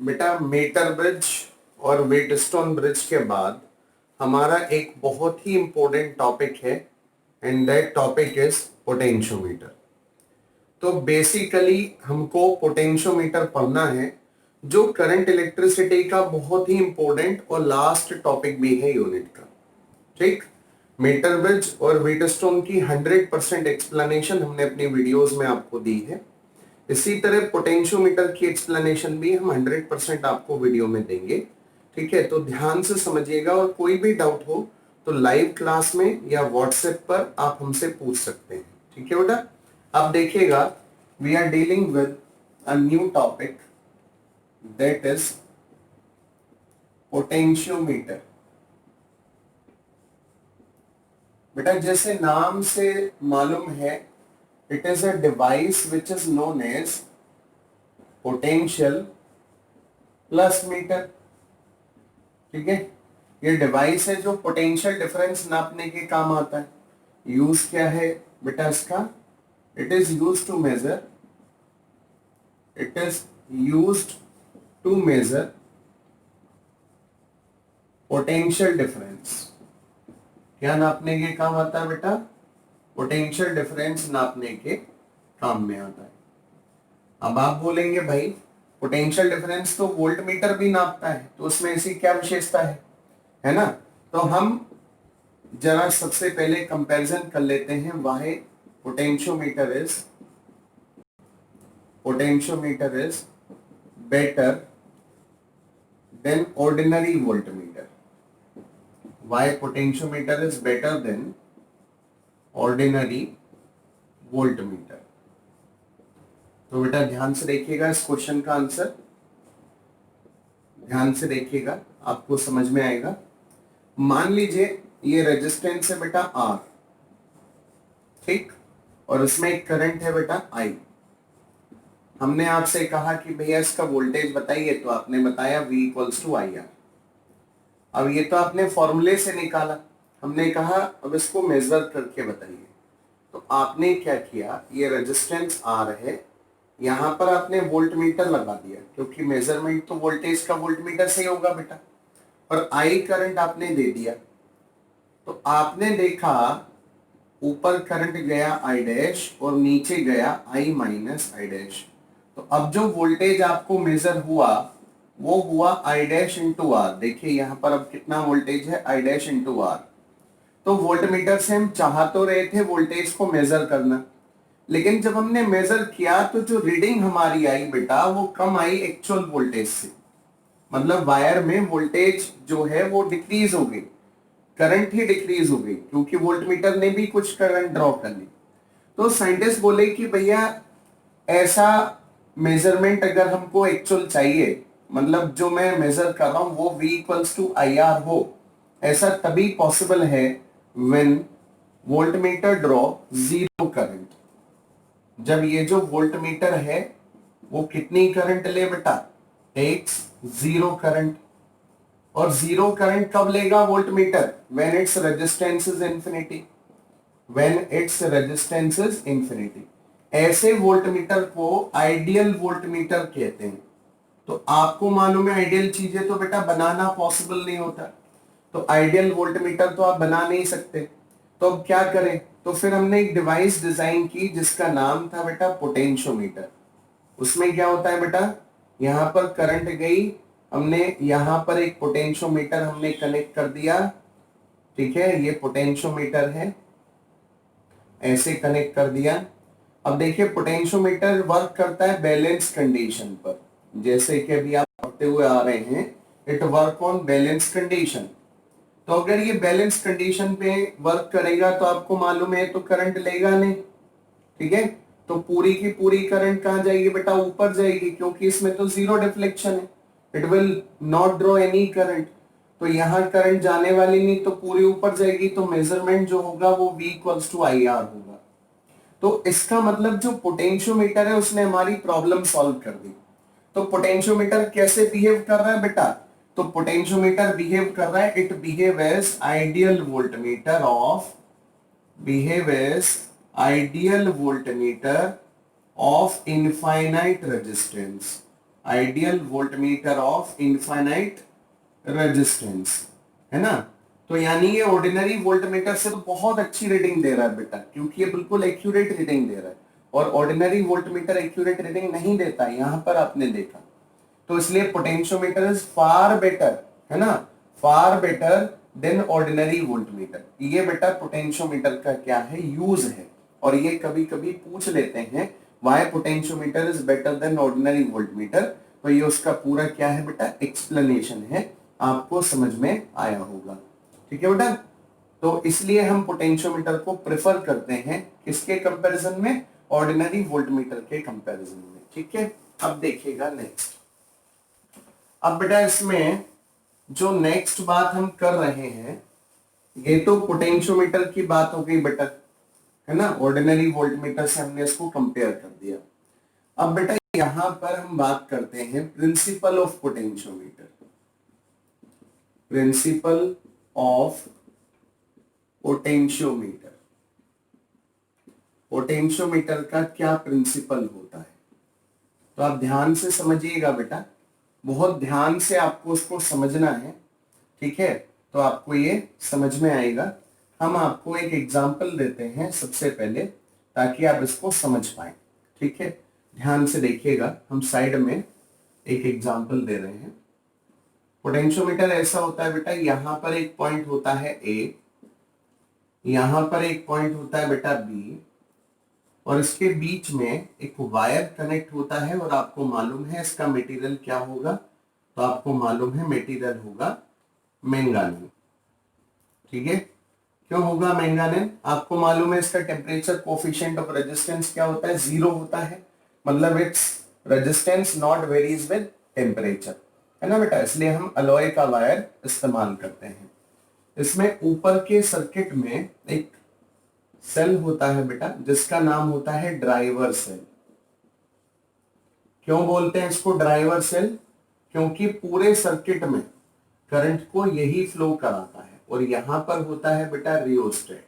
बेटा metre bridge और Wheatstone bridge के बाद हमारा एक बहुत ही इंपॉर्टेंट टॉपिक है and that topic is potentiometer. तो बेसिकली हमको पोटेंशियोमीटर पढ़ना है जो करंट इलेक्ट्रिसिटी का बहुत ही इंपॉर्टेंट और लास्ट टॉपिक भी है यूनिट का। ठीक, मीटर ब्रिज और व्हीटस्टोन की 100% एक्सप्लेनेशन हमने अपनी वीडियोस में आपको दी है। इसी तरह पोटेंशियोमीटर की एक्सप्लेनेशन भी हम 100% आपको वीडियो में देंगे। ठीक है, तो ध्यान से समझिएगा और कोई भी डाउट हो तो लाइव क्लास में या व्हाट्सएप पर आप हमसे पूछ सकते हैं। ठीक है बेटा, अब देखिएगा we are dealing with a new topic that is potentiometer. बेटा जैसे नाम से मालूम है, it is a device which is known as potential plus meter। ठीक है, ये डिवाइस है जो पोटेंशियल डिफरेंस नापने के काम आता है। यूज क्या है बेटा इसका? It is use to measure, it is used to measure potential difference. क्या नापने के काम आता है बेटा? पोटेंशियल डिफरेंस नापने के काम में आता है। अब आप बोलेंगे भाई पोटेंशियल डिफरेंस तो वोल्ट मीटर भी नापता है, तो उसमें ऐसी क्या विशेषता है ना? तो हम जरा सबसे पहले कंपैरिजन कर लेते हैं। Why potentiometer is better than ordinary voltmeter. Why potentiometer is better than ordinary voltmeter. तो बेटा ध्यान से देखिएगा इस क्वेश्चन का आंसर, ध्यान से देखिएगा, आपको समझ में आएगा। मान लीजिए ये रेजिस्टेंस है बेटा R, ठीक, और इसमें एक करंट है बेटा I। हमने आपसे कहा कि भैया इसका वोल्टेज बताइए, तो आपने बताया V इक्वल्स टू IR। अब ये तो आपने फॉर्मूले से निकाला, हमने कहा अब इसको मेजर करके बताइए। तो आपने क्या किया, ये रेजिस्टेंस R है, यहां पर आपने वोल्ट मीटर लगा दिया क्योंकि मेजरमेंट तो वोल्टेज का वोल्ट मीटर से ही होगा बेटा, और I करंट आपने दे दिया। तो आपने देखा ऊपर करंट गया I डैश और नीचे गया I माइनस I डैश। तो अब जो वोल्टेज आपको मेजर हुआ वो हुआ I डैश इंटू R। देखिए यहां पर अब कितना वोल्टेज है, I डैश इंटू R। तो वोल्ट मीटर से हम चाह तो रहे थे वोल्टेज को मेजर करना, लेकिन जब हमने मेजर किया तो जो रीडिंग हमारी आई बेटा वो कम आई एक्चुअल वोल्टेज से। मतलब वायर में वोल्टेज जो है वो डिक्रीज हो गई, करंट ही डिक्रीज हो गई क्योंकि वोल्ट मीटर ने भी कुछ करंट ड्रॉ कर ली। तो साइंटिस्ट बोले कि भैया ऐसा मेजरमेंट अगर हमको एक्चुअल चाहिए, मतलब जो मैं मेजर कर रहा हूं वो V इक्वल्स टू IR हो, ऐसा तभी पॉसिबल है when volt meter draw zero current. जब ये जो वोल्ट मीटर है वो कितनी करंट ले बेटा? Takes zero current. और जीरो करंट कब लेगा voltmeter? When its resistance is infinity, when its resistance is infinity. ऐसे वोल्ट मीटर को आइडियल वोल्ट मीटर कहते हैं। तो आपको मालूम है आइडियल चीजें तो बेटा बनाना पॉसिबल नहीं होता, तो आइडियल वोल्ट मीटर तो आप बना नहीं सकते। तो अब क्या करें? तो फिर हमने एक डिवाइस डिजाइन की जिसका नाम था बेटा पोटेंशियोमीटर। उसमें क्या होता है बेटा, यहां पर करंट गई, हमने यहां पर एक पोटेंशियोमीटर हमने कनेक्ट कर दिया। ठीक है, ये पोटेंशियोमीटर है, ऐसे कनेक्ट कर दिया। अब देखिए पोटेंशियोमीटर वर्क करता है बैलेंस कंडीशन पर, जैसे कि अभी आप पढ़ते हुए आ रहे हैं, it work on balance condition. तो अगर ये बैलेंस कंडीशन पे वर्क करेगा तो आपको मालूम है तो करंट लेगा नहीं। ठीक है, तो पूरी की पूरी करंट कहां जाएगी बेटा? ऊपर जाएगी, क्योंकि इसमें तो जीरो डिफ्लेक्शन है, it will not draw any current. तो यहां करंट जाने वाली नहीं, तो पूरी ऊपर जाएगी, तो मेजरमेंट जो होगा वो V इक्वल्स टू IR होगा। तो इसका मतलब जो पोटेंशियोमीटर है उसने हमारी प्रॉब्लम सॉल्व कर दी। तो पोटेंशियोमीटर कैसे बिहेव कर रहा है बेटा? तो पोटेंशियोमीटर बिहेव कर रहा है, it behave as ideal voltmeter of, behave as ideal voltmeter of infinite resistance. Ideal voltmeter of infinite resistance, है ना। तो यानी ये ऑर्डिनरी वोल्टमीटर से तो बहुत अच्छी रीडिंग दे रहा है बेटा, क्योंकि ये बिल्कुल एक्यूरेट रीडिंग दे रहा है, और ऑर्डिनरी वोल्टमीटर एक्यूरेट रीडिंग नहीं देता है, यहां पर आपने देखा। तो इसलिए पोटेंशियोमीटर इज फार बेटर, है ना, far better than ordinary voltmeter. ये बेटा पोटेंशियोमीटर का क्या है, यूज है। और ये कभी कभी पूछ लेते हैं why potentiometer is better than ordinary voltmeter, तो ये उसका पूरा क्या है बेटा, एक्सप्लेनेशन है, आपको समझ में आया होगा। ठीक है बेटा, तो इसलिए हम पोटेंशियोमीटर को प्रेफर करते हैं किसके कंपैरिजन में, ऑर्डिनरी वोल्टमीटर के कंपैरिजन में। ठीक है, अब देखिएगा नेक्स्ट। अब बेटा इसमें जो नेक्स्ट बात हम कर रहे हैं, ये तो पोटेंशियोमीटर की बात हो गई बेटा, है ना, ऑर्डिनरी वोल्टमीटर से हमने इसको कंपेयर कर दिया। अब बेटा यहां पर हम बात करते हैं principle of potentiometer. Principle of potentiometer, potentiometer का क्या प्रिंसिपल होता है, तो आप ध्यान से समझिएगा बेटा, बहुत ध्यान से आपको उसको समझना है। ठीक है, तो आपको ये समझ में आएगा। हम आपको एक एग्जाम्पल देते हैं सबसे पहले, ताकि आप इसको समझ पाए। ठीक है, ध्यान से देखिएगा, हम साइड में एक एग्जाम्पल दे रहे हैं। पोटेंशियोमीटर ऐसा होता है बेटा, यहां पर एक पॉइंट होता है ए, यहां पर एक पॉइंट होता है बेटा बी, और इसके बीच में एक वायर कनेक्ट होता है, और आपको मालूम है इसका मटेरियल क्या होगा, तो आपको मालूम है मटेरियल होगा मैंगानीज। ठीक है, क्यों होगा मैंगानीज, आपको मालूम है इसका टेम्परेचर कोफिशिएंट ऑफ रेजिस्टेंस क्या होता है, 0 होता है, मतलब its resistance not varies with temperature, है ना बेटा, इसलिए हम अलॉय का वायर इस्तेमाल करते हैं। इसमें ऊपर के सर्किट में एक सेल होता है बेटा, जिसका नाम होता है ड्राइवर सेल। क्यों बोलते हैं इसको ड्राइवर सेल, क्योंकि पूरे सर्किट में करंट को यही फ्लो कराता है, और यहां पर होता है बेटा रियोस्टेट,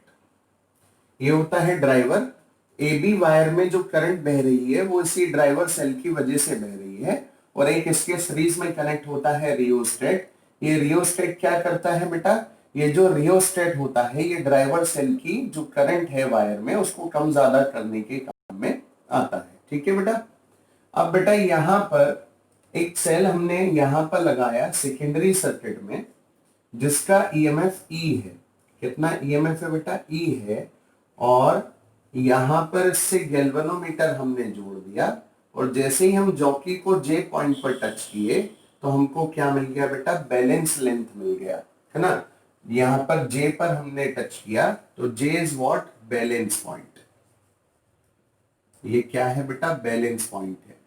ये होता है ड्राइवर। ए बी वायर में जो करंट बह रही है वो इसी ड्राइवर सेल की वजह से बह रही है, और एक इसके सीरीज में कनेक्ट होता है रियोस्टेट। ये रियोस्टेट क्या करता है बेटा, ये जो रियोस्टेट होता है ये ड्राइवर सेल की जो करंट है वायर में उसको कम ज्यादा करने के काम में आता है। ठीक है बेटा, अब बेटा यहां पर एक सेल हमने यहां पर लगाया सेकेंडरी सर्किट में, जिसका ईएमएफ ई है। कितना ईएमएफ है बेटा, ई है, और यहां पर इससे गैल्वेनोमीटर हमने जोड़ दिया, और जैसे ही हम जॉकी को जे पॉइंट पर टच किए तो हमको क्या मिल गया बेटा, बैलेंस लेंथ मिल गया, है ना। यहां पर जे पर हमने टच किया तो जे इज व्हाट, बैलेंस पॉइंट। ये क्या है बेटा, बैलेंस पॉइंट है।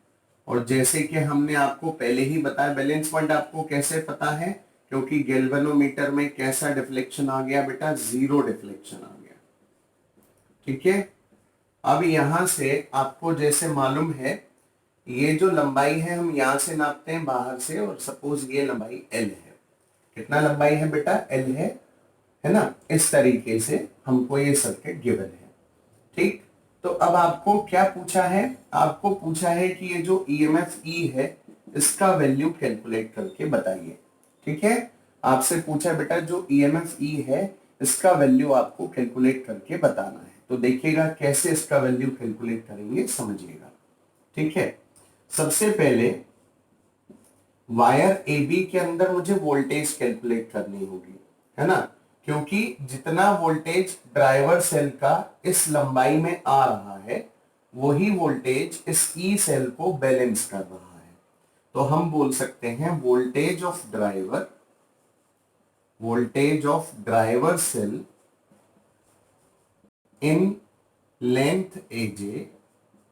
और जैसे कि हमने आपको पहले ही बताया, बैलेंस पॉइंट आपको कैसे पता है, क्योंकि गैल्वेनोमीटर में कैसा डिफ्लेक्शन आ गया बेटा, 0 डिफ्लेक्शन आ गया। ठीक है, अब यहां से आपको जैसे मालूम है, ये जो लंबाई है हम यहां से नापते हैं बाहर से, और सपोज ये लंबाई एल है। कितना लंबाई है बेटा, एल है ना। इस तरीके से हमको ये सर्किट गिवन है। ठीक, तो अब आपको क्या पूछा है, आपको पूछा है कि ये जो ईएमएफ ई है इसका वैल्यू कैलकुलेट करके बताइए। ठीक है, आपसे पूछा है बेटा जो ईएमएफ ई है इसका वैल्यू आपको कैलकुलेट करके बताना है। तो देखिएगा कैसे इसका वैल्यू कैलकुलेट करेंगे, समझिएगा। ठीक है, सबसे पहले वायर ए बी के अंदर मुझे वोल्टेज कैलकुलेट करनी होगी, है ना, क्योंकि जितना वोल्टेज ड्राइवर सेल का इस लंबाई में आ रहा है वही वोल्टेज इस ई सेल को बैलेंस कर रहा है। तो हम बोल सकते हैं voltage of driver cell in length AJ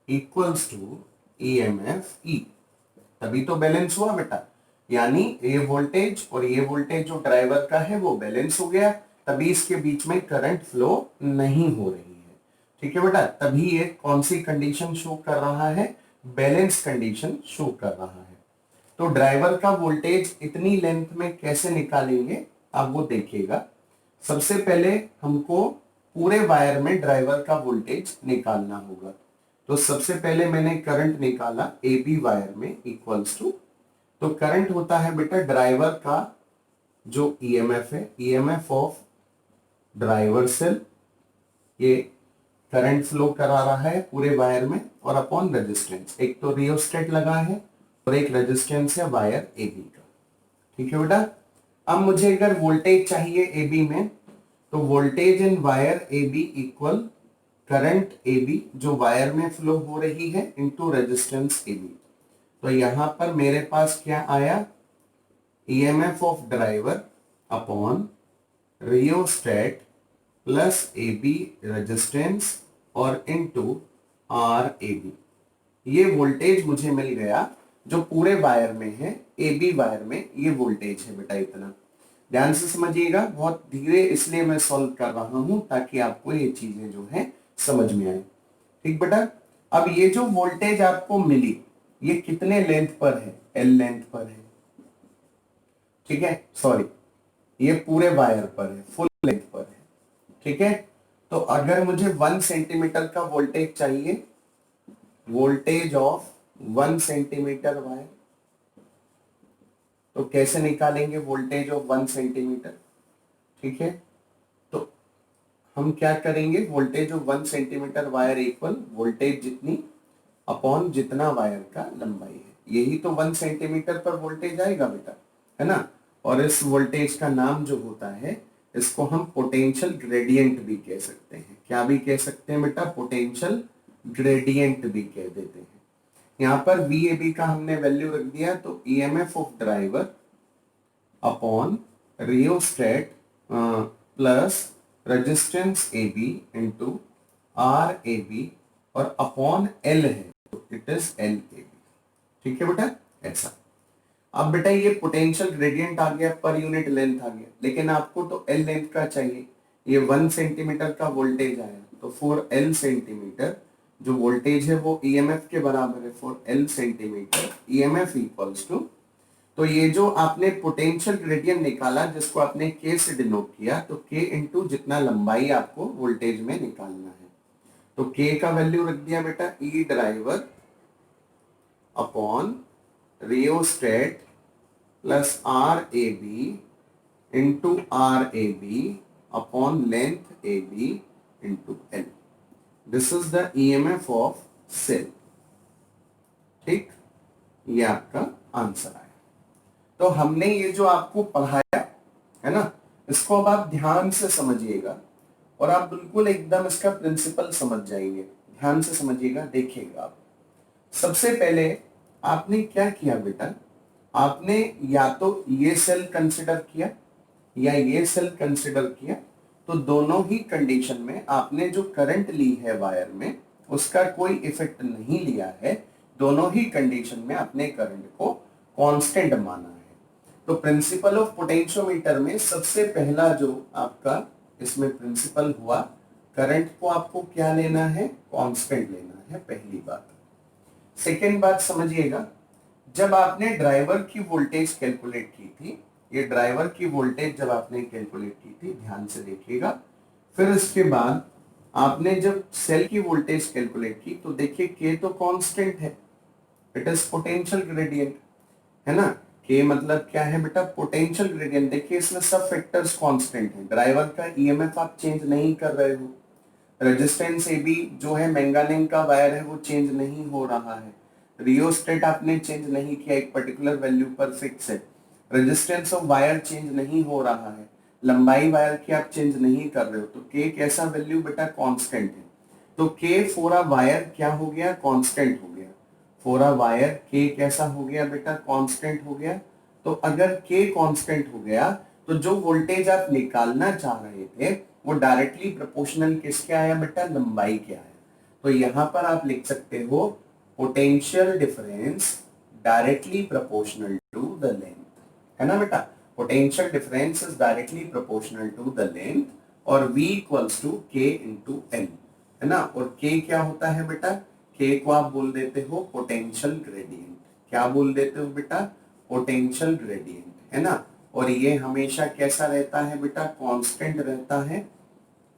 equals to EMF E, तभी तो बैलेंस हुआ बेटा। यानी ये वोल्टेज और ये वोल्टेज जो ड्राइवर का है वो बैलेंस हो गया, तभी इसके बीच में करंट फ्लो नहीं हो रही है। ठीक है बेटा, तभी ये कौन सी कंडीशन शो कर रहा है, बैलेंस कंडीशन शो कर रहा है। तो ड्राइवर का वोल्टेज इतनी लेंथ में कैसे निकालेंगे आप वो देखिएगा। सबसे पहले हमको पूरे वायर में ड्राइवर का वोल्टेज निकालना होगा। तो सबसे पहले मैंने करंट निकाला ए बी वायर में इक्वल्स टू, तो करंट होता है बेटा ड्राइवर का जो ईएमएफ है, ईएमएफ ऑफ ड्राइवर सेल, ये करंट फ्लो करा रहा है पूरे वायर में, और अपॉन रेजिस्टेंस, एक तो रियोस्टेट लगा है और एक रेजिस्टेंस है वायर ए बी का। ठीक है बेटा। अब मुझे अगर वोल्टेज चाहिए ए बी में, तो voltage in wire A B equal current A B जो वायर में फ्लो हो रही है इनटू रेजिस्टेंस ए बी। तो यहां पर मेरे पास क्या आया, EMF of driver upon rheostat plus A B resistance और इनटू आर ए बी। ये वोल्टेज मुझे मिल गया जो पूरे वायर में है, ए बी वायर में ये वोल्टेज है बेटा इतना। ध्यान से समझिएगा, बहुत धीरे इसलिए मैं सॉल्व कर रहा हूं ताकि आपको ये चीजें जो है समझ में आए। ठीक बेटा। अब ये जो वोल्टेज आपको मिली ये कितने लेंथ पर है, एल लेंथ पर है। ठीक है, सॉरी ये पूरे वायर पर है, फुल लेंथ पर है। ठीक है, तो अगर मुझे 1 सेंटीमीटर का वोल्टेज चाहिए, वोल्टेज ऑफ 1 सेंटीमीटर वायर, तो कैसे निकालेंगे वोल्टेज ऑफ 1 सेंटीमीटर। ठीक है, तो हम क्या करेंगे, voltage of 1 centimetre wire equal voltage जितनी अपॉन जितना वायर का लंबाई है, यही तो 1 सेंटीमीटर पर वोल्टेज आएगा बेटा, है ना। और इस वोल्टेज का नाम जो होता है, इसको हम पोटेंशियल ग्रेडियंट भी कह सकते हैं। क्या भी कह सकते हैं बेटा, पोटेंशियल ग्रेडियंट भी कह देते हैं। यहां पर VAB का हमने वैल्यू रख दिया, तो EMF of driver upon rheostat plus resistance AB into R A B और अपॉन एल है, तो it is L A B. ठीक है बेटा, ऐसा। अब बेटा ये पोटेंशियल ग्रेडियंट आ गया, पर यूनिट लेंथ आ गया, लेकिन आपको तो एल लेंथ का चाहिए। ये 1 सेंटीमीटर का वोल्टेज आया, तो फॉर एल सेंटीमीटर जो वोल्टेज है वो ईएमएफ के बराबर है। For L centimetre EMF equals to, तो ये जो आपने पोटेंशियल ग्रेडियंट निकाला जिसको आपने के से डिनोट किया, तो के इंटू जितना लंबाई आपको वोल्टेज में निकालना है, तो के का वैल्यू रख दिया बेटा E driver upon rheostat plus R A B into R A B upon length A B into L. This is the EMF of cell. ठीक, ये आपका आंसर आया। तो हमने ये जो आपको पढ़ाया है ना, इसको अब आप ध्यान से समझिएगा और आप बिल्कुल एकदम इसका प्रिंसिपल समझ जाएंगे। ध्यान से समझिएगा, देखिएगा आप। सबसे पहले आपने क्या किया बेटा, आपने या तो ये सेल कंसिडर किया या ये सेल कंसिडर किया, तो दोनों ही कंडीशन में आपने जो करंट ली है वायर में उसका कोई इफेक्ट नहीं लिया है। दोनों ही कंडीशन में आपने करंट को कांस्टेंट माना है। तो प्रिंसिपल ऑफ पोटेंशियोमीटर में सबसे पहला जो आपका इसमें प्रिंसिपल हुआ, करंट को आपको क्या लेना है, कांस्टेंट लेना है, पहली बात। सेकेंड बात समझिएगा, जब आपने ड्राइवर की वोल्टेज कैलकुलेट की थी, ये ड्राइवर की वोल्टेज जब आपने कैलकुलेट की थी, ध्यान से देखिएगा, फिर इसके बाद आपने जब सेल की वोल्टेज कैलकुलेट की, तो देखिए के तो कांस्टेंट है, इट इज पोटेंशियल ग्रेडियंट, है ना। के मतलब क्या है बेटा, पोटेंशियल ग्रेडियंट। देखिए इसमें सब फैक्टर्स कांस्टेंट हैं। ड्राइवर का ईएमएफ आप चेंज नहीं कर रहे हो, रेजिस्टेंस ए बी जो है मैंगानिन का वायर है वो चेंज नहीं हो रहा है, रियोस्टेट आपने चेंज नहीं किया, एक पर्टिकुलर वैल्यू पर फिक्स है, रेजिस्टेंस ऑफ वायर चेंज नहीं हो रहा है, लंबाई वायर की आप चेंज नहीं कर रहे हो, तो के कैसा वैल्यू बेटा, कांस्टेंट है। तो के फॉर अ वायर क्या हो गया, कांस्टेंट हो गया। फॉर अ वायर के कैसा हो गया बेटा, कांस्टेंट हो गया। तो अगर के कांस्टेंट हो गया, तो जो वोल्टेज आप निकालना चाह रहे थे वो डायरेक्टली प्रोपोर्शनल किसके आया बेटा, लंबाई के आया। तो यहां पर आप लिख सकते हो potential difference directly proportional to the length, है ना बेटा। Potential difference is directly proportional to the length और V equals to K into L, है ना। और K क्या होता है बेटा, K को आप बोल देते हो पोटेंशियल ग्रेडियंट। क्या बोल देते हो बेटा, पोटेंशियल ग्रेडियंट, है ना। और ये हमेशा कैसा रहता है बेटा, कांस्टेंट रहता है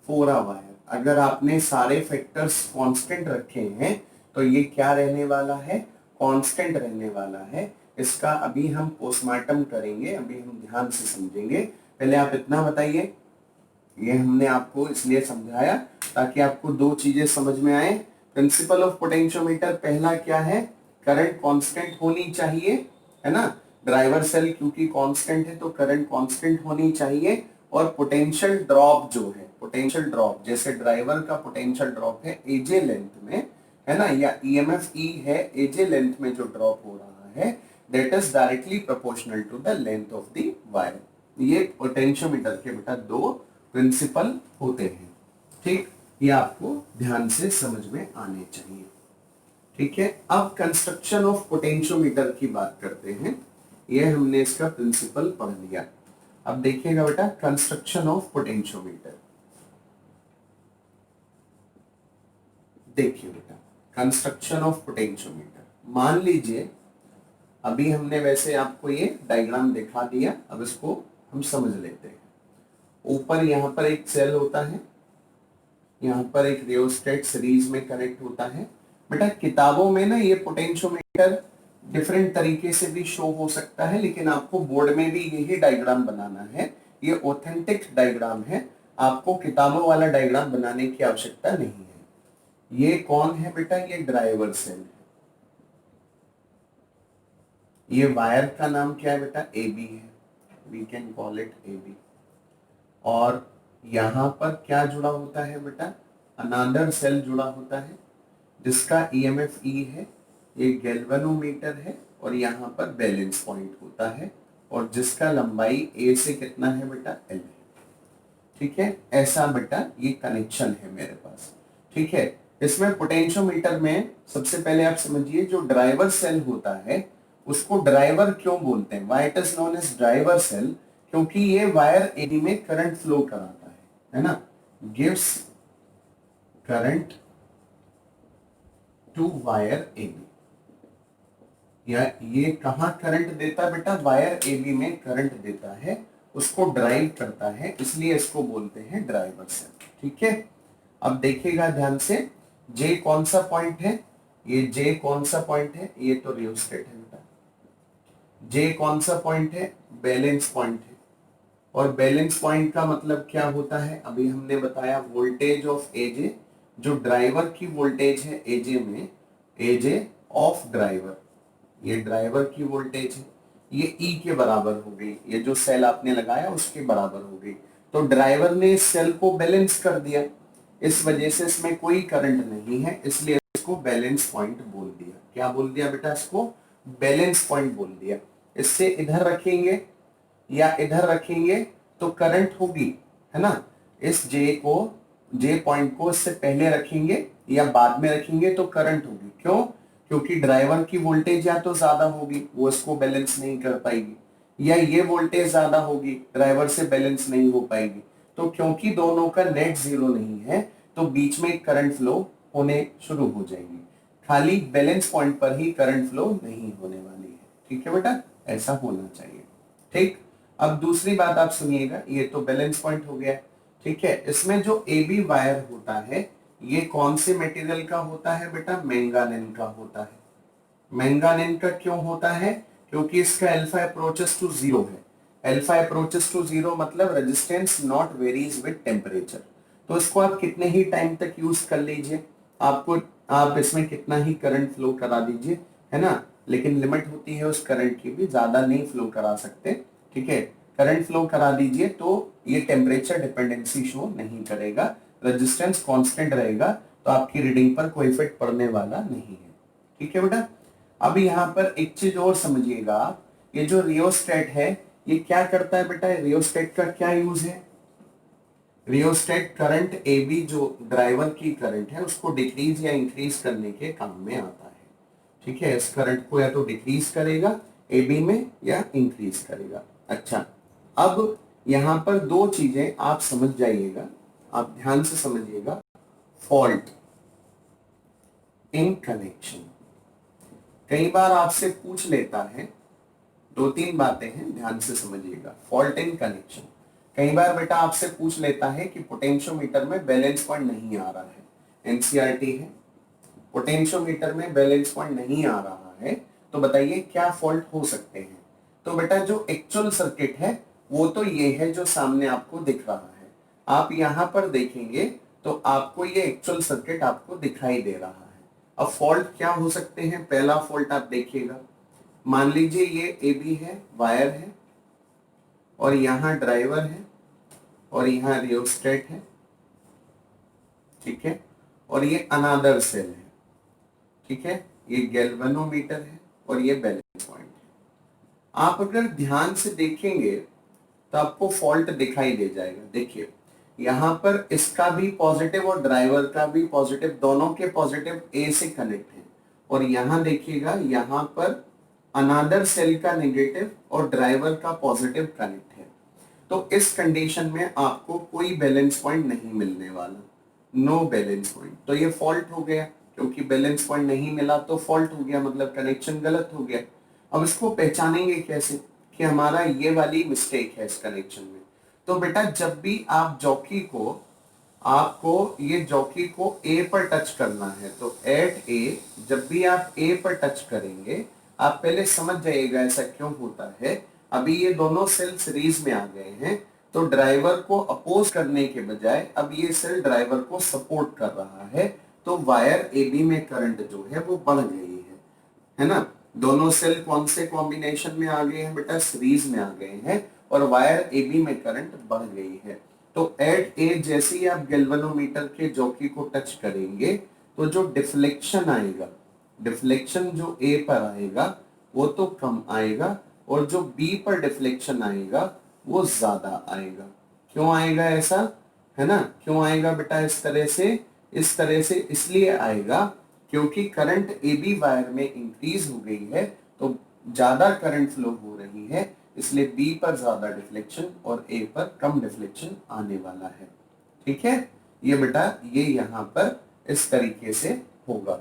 फॉर अ वायर। अगर आपने सारे फैक्टर्स कांस्टेंट रखे हैं तो ये क्या रहने वाला है, कांस्टेंट रहने वाला है। इसका अभी हम पोस्टमार्टम करेंगे, अभी हम ध्यान से समझेंगे। पहले आप इतना बताइए, ये हमने आपको इसलिए समझाया ताकि आपको दो चीजें समझ में आए। प्रिंसिपल ऑफ पोटेंशियोमीटर पहला क्या है, करंट कांस्टेंट होनी चाहिए, है ना। ड्राइवर सेल क्योंकि कांस्टेंट है तो करंट कांस्टेंट होनी चाहिए। और पोटेंशियल ड्रॉप जो है, पोटेंशियल ड्रॉप जैसे ड्राइवर का पोटेंशियल ड्रॉप है एजे लेंथ में, है ना, या ईएमएफ ई है एजे लेंथ में जो ड्रॉप हो रहा है, that is directly proportional to the length of the wire. ये पोटेंशियोमीटर के बेटा दो प्रिंसिपल होते हैं, ठीक। ये आपको ध्यान से समझ में आने चाहिए, ठीक है। अब कंस्ट्रक्शन ऑफ पोटेंशियोमीटर की बात करते हैं। ये हमने इसका प्रिंसिपल पढ़ लिया। अब देखिएगा बेटा कंस्ट्रक्शन ऑफ पोटेंशियोमीटर। देखिए बेटा कंस्ट्रक्शन ऑफ पोटेंशियोमीटर, मान लीजिए अभी हमने वैसे आपको ये डायग्राम दिखा दिया, अब इसको हम समझ लेते हैं। ऊपर यहाँ पर एक सेल होता है, यहाँ पर एक रियोस्टेट सीरीज में कनेक्ट होता है। बेटा किताबों में ना ये पोटेंशियोमीटर डिफरेंट तरीके से भी शो हो सकता है, लेकिन आपको बोर्ड में भी यही डायग्राम बनाना है। ये ऑथेंटिक डायग्राम है, आपको किताबों वाला डायग्राम बनाने की आवश्यकता नहीं है। ये कौन है बेटा, ये ड्राइवर सेल है। ये वायर का नाम क्या है बेटा, ए बी है, we can call it A B. और यहां पर क्या जुड़ा होता है बेटा, अनदर सेल जुड़ा होता है जिसका ईएमएफ ई है, ये गैल्वेनोमीटर है, और यहाँ पर बैलेंस पॉइंट होता है, और जिसका लंबाई ए से कितना है बेटा, एल है, ठीक है। ऐसा बेटा ये कनेक्शन है मेरे पास, ठीक है। इसमें पोटेंशियोमीटर में सबसे पहले आप समझिए, जो ड्राइवर सेल होता है उसको ड्राइवर क्यों बोलते हैं, why it is known as driver cell, क्योंकि ये वायर एडी में करंट फ्लो कराता है ना, gives current to wire AB. या ये कहां करंट देता है बेटा, वायर एबी में करंट देता है, उसको ड्राइव करता है, इसलिए इसको बोलते हैं ड्राइवर सेल, ठीक है। अब देखिएगा ध्यान से, जे कौन सा पॉइंट है, ये जे कौन सा पॉइंट है, ये तो रियोस्टेट है बेटा। जे कौन सा पॉइंट है, बैलेंस पॉइंट है। और बैलेंस पॉइंट का मतलब क्या होता है, अभी हमने बताया वोल्टेज ऑफ एजे, जो ड्राइवर की वोल्टेज है एजे में, एजे ऑफ ड्राइवर, ये ड्राइवर की वोल्टेज है, ये ई के बराबर हो गई, ये जो सेल आपने लगाया उसके बराबर हो गई। तो ड्राइवर ने इस सेल को बैलेंस कर दिया, इस वजह से इसमें कोई करंट नहीं है, इसलिए इसको बैलेंस पॉइंट बोल दिया। क्या बोल दिया बेटा, इसको बैलेंस पॉइंट बोल दिया। इससे इधर रखेंगे या इधर रखेंगे तो करंट होगी, है ना। इस जे को, जे पॉइंट को इससे पहले रखेंगे या बाद में रखेंगे तो करंट होगी। क्यों, क्योंकि ड्राइवर की वोल्टेज या तो ज्यादा होगी, वो इसको बैलेंस नहीं कर पाएगी, या ये वोल्टेज ज्यादा होगी, ड्राइवर से बैलेंस नहीं हो पाएगी। तो क्योंकि दोनों का नेट जीरो नहीं है तो बीच में करंट फ्लो होने शुरू हो जाएगी, खाली बैलेंस पॉइंट पर ही करंट फ्लो नहीं होने वाली है, ठीक है बेटा, ऐसा होना चाहिए, ठीक। अब दूसरी बात आप सुनिएगा, ये तो बैलेंस पॉइंट हो गया, ठीक है। इसमें जो ए बी वायर होता है ये कौन से मटेरियल का होता है बेटा, मैंगानीन का होता है। मैंगानीन का क्यों होता है, क्योंकि इसका अल्फा अप्रोचेस टू जीरो है। अल्फा अप्रोचेस टू जीरो मतलब resistance not varies with temperature. तो इसको आप कितने ही टाइम तक यूज कर लीजिए, आपको आप इसमें कितना ही करंट फ्लो करा दीजिए, है ना, लेकिन लिमिट होती है उस करंट की भी, ज्यादा नहीं फ्लो करा सकते, ठीक है। करंट फ्लो करा दीजिए तो ये टेम्परेचर डिपेंडेंसी शो नहीं करेगा, रेजिस्टेंस कांस्टेंट रहेगा, तो आपकी रीडिंग पर कोई इफेक्ट पड़ने वाला नहीं है, ठीक है बेटा। अब यहाँ पर एक चीज और समझिएगा, ये जो रियोस्टेट है ये क्या करता है बेटा, रियोस्टेट का क्या यूज है, रियोस्टेट करंट ए बी जो ड्राइवर की करंट है उसको डिक्रीज या इंक्रीज करने के काम में आता है, ठीक है। इस करंट को या तो डिक्रीज करेगा ए बी में या इंक्रीज करेगा। अच्छा, अब यहां पर दो चीजें आप समझ जाइएगा, आप ध्यान से समझिएगा। फॉल्ट इन कनेक्शन, कई बार आपसे पूछ लेता है, दो तीन बातें हैं ध्यान से समझिएगा। फॉल्ट इन कनेक्शन, कई बार बेटा आपसे पूछ लेता है कि पोटेंशियोमीटर में बैलेंस पॉइंट नहीं आ रहा है, एनसीईआरटी है, पोटेंशियोमीटर में बैलेंस पॉइंट नहीं आ रहा है, तो बताइए क्या फॉल्ट हो सकते हैं। तो बेटा जो एक्चुअल सर्किट है वो तो ये है जो सामने आपको दिख रहा है। आप यहां पर देखेंगे तो आपको ये एक्चुअल सर्किट आपको दिखाई दे रहा है। अब फॉल्ट क्या हो सकते हैं, पहला फॉल्ट आप देखिएगा, मान लीजिए ये ए बी है, वायर है, और यहाँ ड्राइवर है, और यहाँ रियोस्टेट है, ठीक है, और ये अनादर सेल है, ठीक है, ये गैल्वेनोमीटर है, और ये बैलेंस पॉइंट है। आप अगर ध्यान से देखेंगे तो आपको फॉल्ट दिखाई दे जाएगा। देखिए यहाँ पर इसका भी पॉजिटिव और ड्राइवर का भी पॉजिटिव, दोनों के पॉजिटिव ए से कनेक्ट है, और यहाँ देखिएगा यहाँ पर अनादर सेल का नेगेटिव और ड्राइवर का पॉजिटिव कनेक्ट है। तो इस कंडीशन में आपको कोई बैलेंस पॉइंट नहीं मिलने वाला, नो बैलेंस पॉइंट। तो ये फॉल्ट हो गया, क्योंकि बैलेंस पॉइंट नहीं मिला तो फॉल्ट हो गया, मतलब कनेक्शन गलत हो गया। अब इसको पहचानेंगे कैसे कि हमारा ये वाली मिस्टेक है इस कनेक्शन में। तो बेटा जब भी आप जॉकी को, आपको ये जॉकी को ए पर टच करना है, तो एट ए, जब भी आप ए पर टच करेंगे, आप पहले समझ जाइएगा ऐसा क्यों होता है। अभी ये दोनों सेल सीरीज में आ गए हैं, तो ड्राइवर को अपोज करने के बजाय अब ये सेल ड्राइवर को सपोर्ट कर रहा है, तो वायर ए बी में करंट जो है वो बढ़ गई है ना। दोनों सेल कौन से कॉम्बिनेशन में आ गए हैं बेटा, सीरीज में आ गए हैं, और वायर ए बी में करंट बढ़ गई है। तो एट ए जैसे ही आप गैल्वेनोमीटर के जॉकी को टच करेंगे तो जो डिफ्लेक्शन आएगा, डिफ्लेक्शन जो ए पर आएगा वो तो कम आएगा, और जो बी पर डिफ्लेक्शन आएगा वो ज्यादा आएगा। क्यों आएगा ऐसा, है ना, क्यों आएगा बेटा इस तरह से, इस तरह से इसलिए आएगा क्योंकि करंट ए बी वायर में इंक्रीज हो गई है, तो ज्यादा करंट फ्लो हो रही है, इसलिए बी पर ज्यादा डिफ्लेक्शन और ए पर कम डिफ्लेक्शन आने वाला है। ठीक है, ये बेटा ये यहाँ पर इस तरीके से होगा।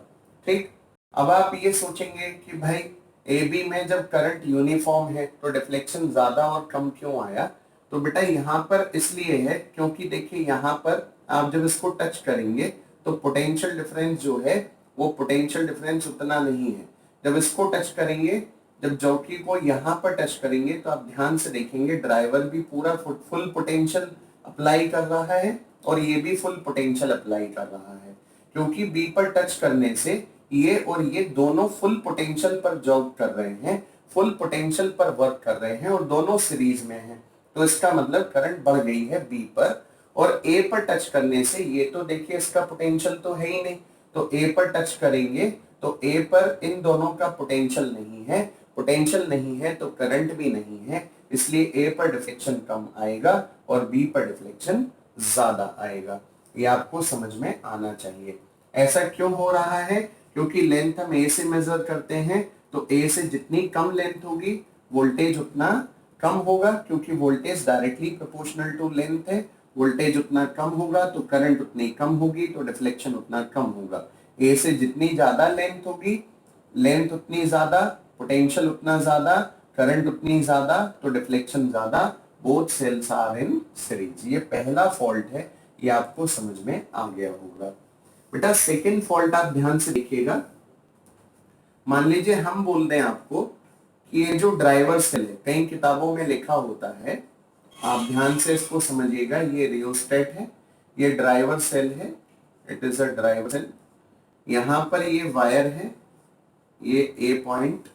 ठीक, अब आप ये सोचेंगे कि भाई ए बी में जब करंट यूनिफॉर्म है तो डिफ्लेक्शन ज्यादा और कम क्यों आया। तो बेटा यहाँ पर इसलिए है क्योंकि देखिए यहाँ पर आप जब इसको टच करेंगे तो पोटेंशियल डिफरेंस जो है वो पोटेंशियल डिफरेंस उतना नहीं है। जब इसको टच करेंगे, जब जॉकी को यहाँ पर टच करेंगे, तो आप ध्यान से देखेंगे ड्राइवर भी पूरा फुल पोटेंशियल अप्लाई कर रहा है और ये भी फुल पोटेंशियल अप्लाई कर रहा है, क्योंकि बी पर टच करने से ये और ये दोनों फुल पोटेंशियल पर जॉब कर रहे हैं, फुल पोटेंशियल पर वर्क कर रहे हैं, और दोनों सीरीज में हैं। तो इसका मतलब करंट बढ़ गई है बी पर, और ए पर टच करने से ये तो देखिए इसका पोटेंशियल तो है ही नहीं, तो ए पर टच करेंगे तो ए पर इन दोनों का पोटेंशियल नहीं है, पोटेंशियल नहीं है तो करंट भी नहीं है, इसलिए ए पर डिफ्लेक्शन कम आएगा और बी पर डिफ्लेक्शन ज्यादा आएगा। ये आपको समझ में आना चाहिए। ऐसा क्यों हो रहा है, क्योंकि लेंथ हम ए से मेजर करते हैं, तो ए से जितनी कम लेंथ होगी वोल्टेज उतना कम होगा, क्योंकि voltage directly proportional to length है। वोल्टेज उतना कम होगा तो करंट उतनी कम होगी, तो डिफ्लेक्शन उतना कम होगा। ए से जितनी ज्यादा लेंथ होगी, लेंथ उतनी ज्यादा, पोटेंशियल उतना ज्यादा, करंट उतनी ज्यादा, तो डिफ्लेक्शन ज्यादा। Both cells are in series. ये पहला फॉल्ट है, ये आपको समझ में आ गया होगा। बेटा सेकेंड फॉल्ट आप ध्यान से देखिएगा। मान लीजिए हम बोल दें आपको कि ये जो ड्राइवर सेल है, कई किताबों में लिखा होता है, आप ध्यान से इसको समझिएगा, ये रियोस्टेट है, ये ड्राइवर सेल है, it is a driver cell. यहां पर ये वायर है, ये ए पॉइंट,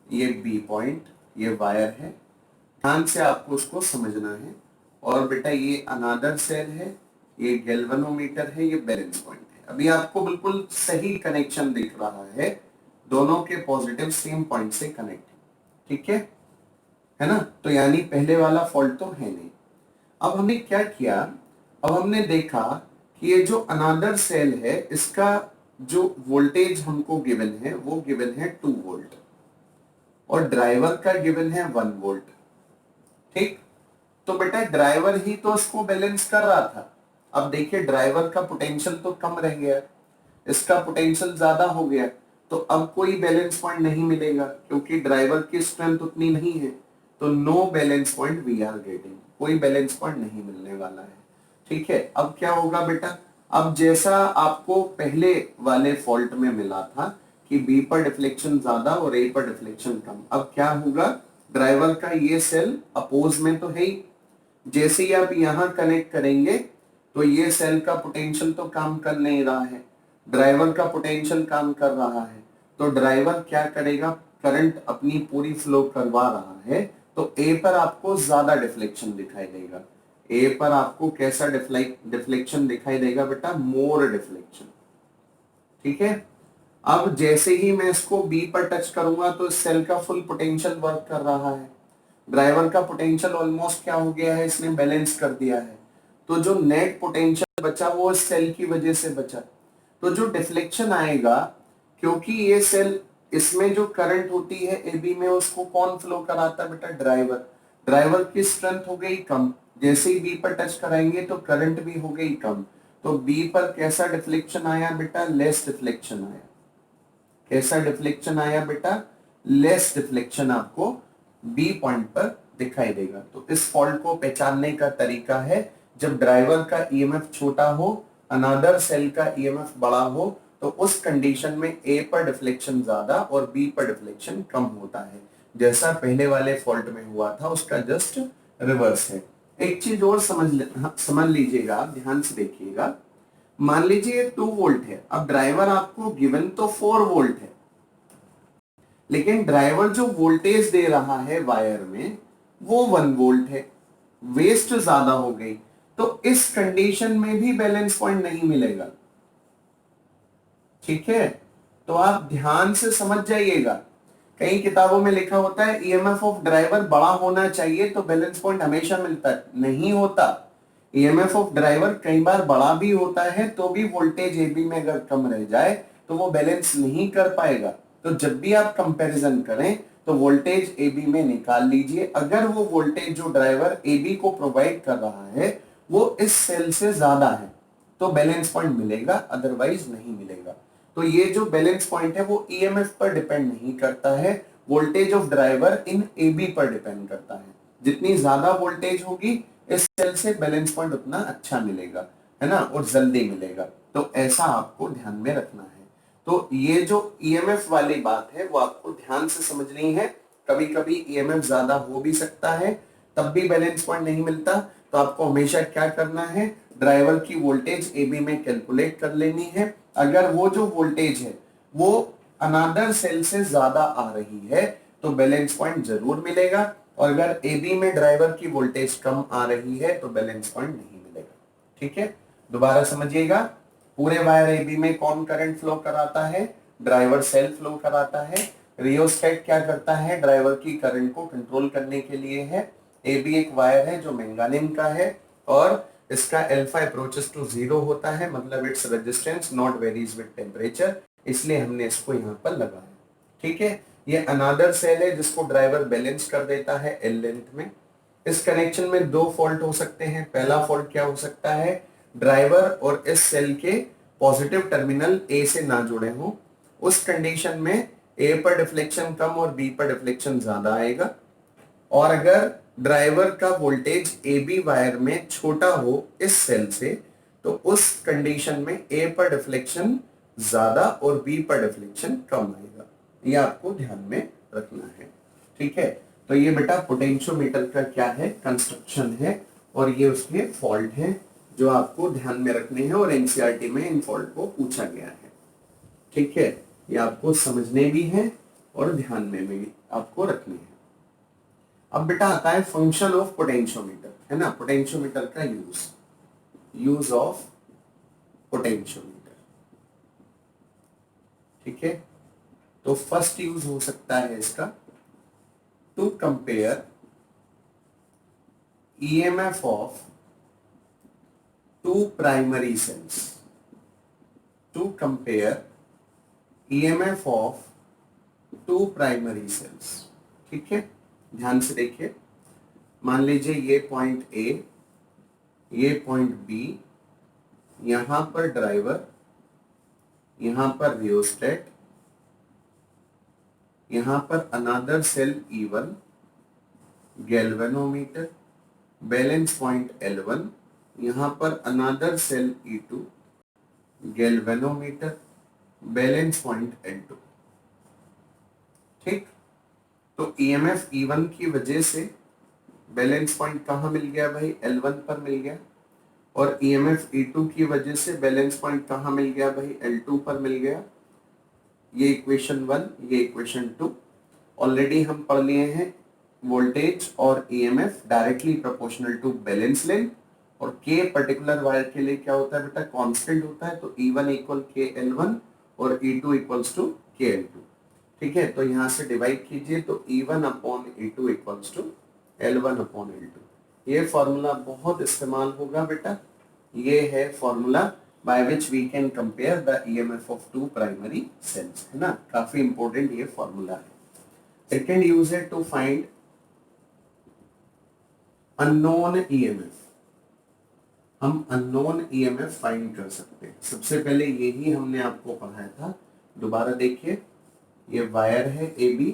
ये बी पॉइंट, ये वायर है। ध्यान से आपको उसको समझना है। और बेटा ये अनादर सेल है, ये गैल्वेनोमीटर है, ये बैलेंस पॉइंट है। अभी आपको बिल्कुल सही कनेक्शन दिख रहा है, दोनों के पॉजिटिव सेम पॉइंट से कनेक्ट है। ठीक है ना, तो यानी पहले वाला फॉल्ट तो है नहीं। अब हमने क्या किया, अब हमने देखा कि ये जो अनादर सेल है इसका जो वोल्टेज हमको गिवन है वो गिवन है 2 वोल्ट, और ड्राइवर का गिवन है 1 वोल्ट। ठीक, तो बेटा ड्राइवर ही तो इसको बैलेंस कर रहा था। अब देखिए ड्राइवर का पोटेंशियल तो कम रह गया, इसका पोटेंशियल ज्यादा हो गया, तो अब कोई बैलेंस पॉइंट नहीं मिलेगा, क्योंकि ड्राइवर की स्ट्रेंथ उतनी नहीं है। तो no balance point we are getting, कोई बैलेंस पॉइंट नहीं मिलने वाला है। ठीक है, अब क्या होगा बेटा, अब जैसा आपको पहले वाले फॉल्ट में मिला था कि बी पर डिफ्लेक्शन ज्यादा और ए पर डिफ्लेक्शन कम, अब क्या होगा, ड्राइवर का ये सेल अपोज में तो है ही, जैसे ही आप यहां कनेक्ट करेंगे तो ये सेल का पोटेंशियल तो काम कर नहीं रहा है, ड्राइवर का पोटेंशियल काम कर रहा है, तो ड्राइवर क्या करेगा, करंट अपनी पूरी फ्लो करवा रहा है, तो ए पर आपको ज्यादा डिफ्लेक्शन दिखाई देगा। ए पर आपको कैसा डिफ्लेक्शन दिखाई देगा बेटा, मोर डिफ्लेक्शन। ठीक है, अब जैसे ही मैं इसको बी पर टच करूंगा तो इस सेल का फुल पोटेंशियल वर्क कर रहा है, ड्राइवर का पोटेंशियल ऑलमोस्ट क्या हो गया है, इसने बैलेंस कर दिया है, तो जो नेट पोटेंशियल बचा वो इस सेल की वजह से बचा। तो जो डिफ्लेक्शन आएगा, क्योंकि ये सेल, इसमें जो करंट होती है एबी में, उसको कौन फ्लो कराता है बेटा, ड्राइवर। ड्राइवर की स्ट्रेंथ हो गई कम, जैसे ही बी पर टच कराएंगे तो करंट भी हो गई कम, तो बी पर कैसा डिफ्लेक्शन आया बेटा, लेस डिफ्लेक्शन आया। कैसा डिफ्लेक्शन आया बेटा, लेस डिफ्लेक्शन आपको बी पॉइंट पर दिखाई देगा। तो इस फॉल्ट को पहचानने का तरीका है, जब ड्राइवर का ईएमएफ छोटा हो, अनदर सेल का ईएमएफ बड़ा हो, तो उस कंडीशन में ए पर डिफ्लेक्शन ज्यादा और बी पर डिफ्लेक्शन कम होता है, जैसा पहले वाले फॉल्ट में हुआ था उसका जस्ट रिवर्स है। एक चीज और समझ लीजिएगा, आप ध्यान से देखिएगा, मान लीजिए 2 वोल्ट है, अब ड्राइवर आपको गिवन तो 4 वोल्ट है, लेकिन ड्राइवर जो वोल्टेज दे रहा है वायर में वो 1 वोल्ट है, वेस्ट ज्यादा हो गई, तो इस कंडीशन में भी बैलेंस पॉइंट नहीं मिलेगा। ठीक है, तो आप ध्यान से समझ जाइएगा, कई किताबों में लिखा होता है ईएमएफ ऑफ ड्राइवर बड़ा होना चाहिए तो बैलेंस पॉइंट हमेशा मिलता है, नहीं होता। ईएमएफ ऑफ ड्राइवर कई बार बड़ा भी होता है तो भी वोल्टेज एबी में अगर कम रह जाए तो वो बैलेंस नहीं कर पाएगा। तो जब भी आप कंपैरिजन करें तो वोल्टेज एबी में निकाल लीजिए, अगर वो वोल्टेज जो ड्राइवर एबी को प्रोवाइड कर रहा है वो इस सेल से ज्यादा है तो बैलेंस पॉइंट मिलेगा, अदरवाइज नहीं मिलेगा। तो ये जो बैलेंस पॉइंट है वो ईएमएफ पर डिपेंड नहीं करता है, voltage of driver in AB पर डिपेंड करता है। जितनी ज्यादा वोल्टेज होगी इस सेल से बैलेंस पॉइंट उतना अच्छा मिलेगा, है ना, और जल्दी मिलेगा। तो ऐसा आपको ध्यान में रखना है। तो ये जो ईएमएफ वाली बात है वो आपको ध्यान से समझनी है। कभी कभी ईएमएफ ज्यादा हो भी सकता है तब भी बैलेंस पॉइंट नहीं मिलता, तो आपको हमेशा क्या करना है, ड्राइवर की वोल्टेज एबी में कैलकुलेट कर लेनी है, अगर वो जो वोल्टेज है वो अनदर सेल से ज्यादा आ रही है तो बैलेंस पॉइंट जरूर मिलेगा, और अगर एबी में ड्राइवर की वोल्टेज कम आ रही है तो बैलेंस पॉइंट नहीं मिलेगा। ठीक है, दोबारा समझिएगा, पूरे वायर एबी में कौन करंट फ्लो कराता है, ड्राइवर सेल फ्लो कराता है। रियोस्टेट क्या करता है, ड्राइवर की करंट को कंट्रोल करने के लिए है। एबी एक वायर है जो मैंगानिन का है और इसका अल्फा अप्रोचेस टू 0 होता है, मतलब its resistance not varies with temperature, इसलिए हमने इसको यहाँ पर लगाया। ठीक है, ये अनदर सेल है जिसको ड्राइवर बैलेंस कर देता है एल लेंथ में। इस कनेक्शन में 2 फॉल्ट हो सकते हैं। पहला फॉल्ट क्या हो सकता है, ड्राइवर और इस सेल के पॉजिटिव टर्मिनल ए से ना जुड़े हो, उस कंडीशन में ए पर डिफ्लेक्शन कम और बी पर डिफ्लेक्शन ज्यादा आएगा। और अगर ड्राइवर का वोल्टेज ए बी वायर में छोटा हो इस सेल से तो उस कंडीशन में ए पर डिफ्लेक्शन ज्यादा और बी पर डिफ्लेक्शन कम आएगा, ये आपको ध्यान में रखना है। ठीक है, तो ये बेटा पोटेंशियोमीटर का क्या है, कंस्ट्रक्शन है, और ये उसके फॉल्ट है जो आपको ध्यान में रखने हैं और एनसीईआरटी में इन फॉल्ट को पूछा गया है। ठीक है, ये आपको समझने भी है और ध्यान में भी आपको रखने हैं। अब बेटा आता है फंक्शन ऑफ पोटेंशियोमीटर, है ना, पोटेंशियोमीटर का यूज ऑफ पोटेंशियोमीटर। ठीक है, तो फर्स्ट यूज हो सकता है इसका to compare EMF of two primary cells, to compare EMF of two primary cells. ठीक है, ध्यान से देखिए, मान लीजिए ये पॉइंट ए, ये पॉइंट बी, यहां पर ड्राइवर, यहां पर रियोस्टेट, यहां पर another cell E1, galvanometer, balance point L1, यहां पर another cell E2, galvanometer, balance point L2। ठीक, तो ईएमएफ E1 की वजह से बैलेंस पॉइंट कहाँ मिल गया भाई, L1 पर मिल गया, और ईएमएफ E2 की वजह से बैलेंस पॉइंट कहाँ मिल गया भाई, L2 पर मिल गया। ये इक्वेशन 1, ये इक्वेशन 2। ऑलरेडी हम पढ़ लिए हैं वोल्टेज और EMF directly proportional to balance length, और के पर्टिकुलर वायर के लिए क्या होता है बेटा, कांस्टेंट होता है। तो E1 इक्वल के L1 और E2 इक्वल्स टू के L2। ठीक है, तो यहां से डिवाइड कीजिए, तो E1 upon E2 equals to L1 upon L2। ये फॉर्मूला बहुत इस्तेमाल होगा बेटा, ये है formula by which we can compare the EMF of two primary cells, है ना, काफी इंपॉर्टेंट ये फॉर्मूला है। सेकेंड यूज है टू फाइंड अननोन ईएमएफ। हम अननोन ईएमएफ फाइंड कर सकते हैं। सबसे पहले यही हमने आपको पढ़ाया था, दोबारा देखिए। ये वायर है ए बी,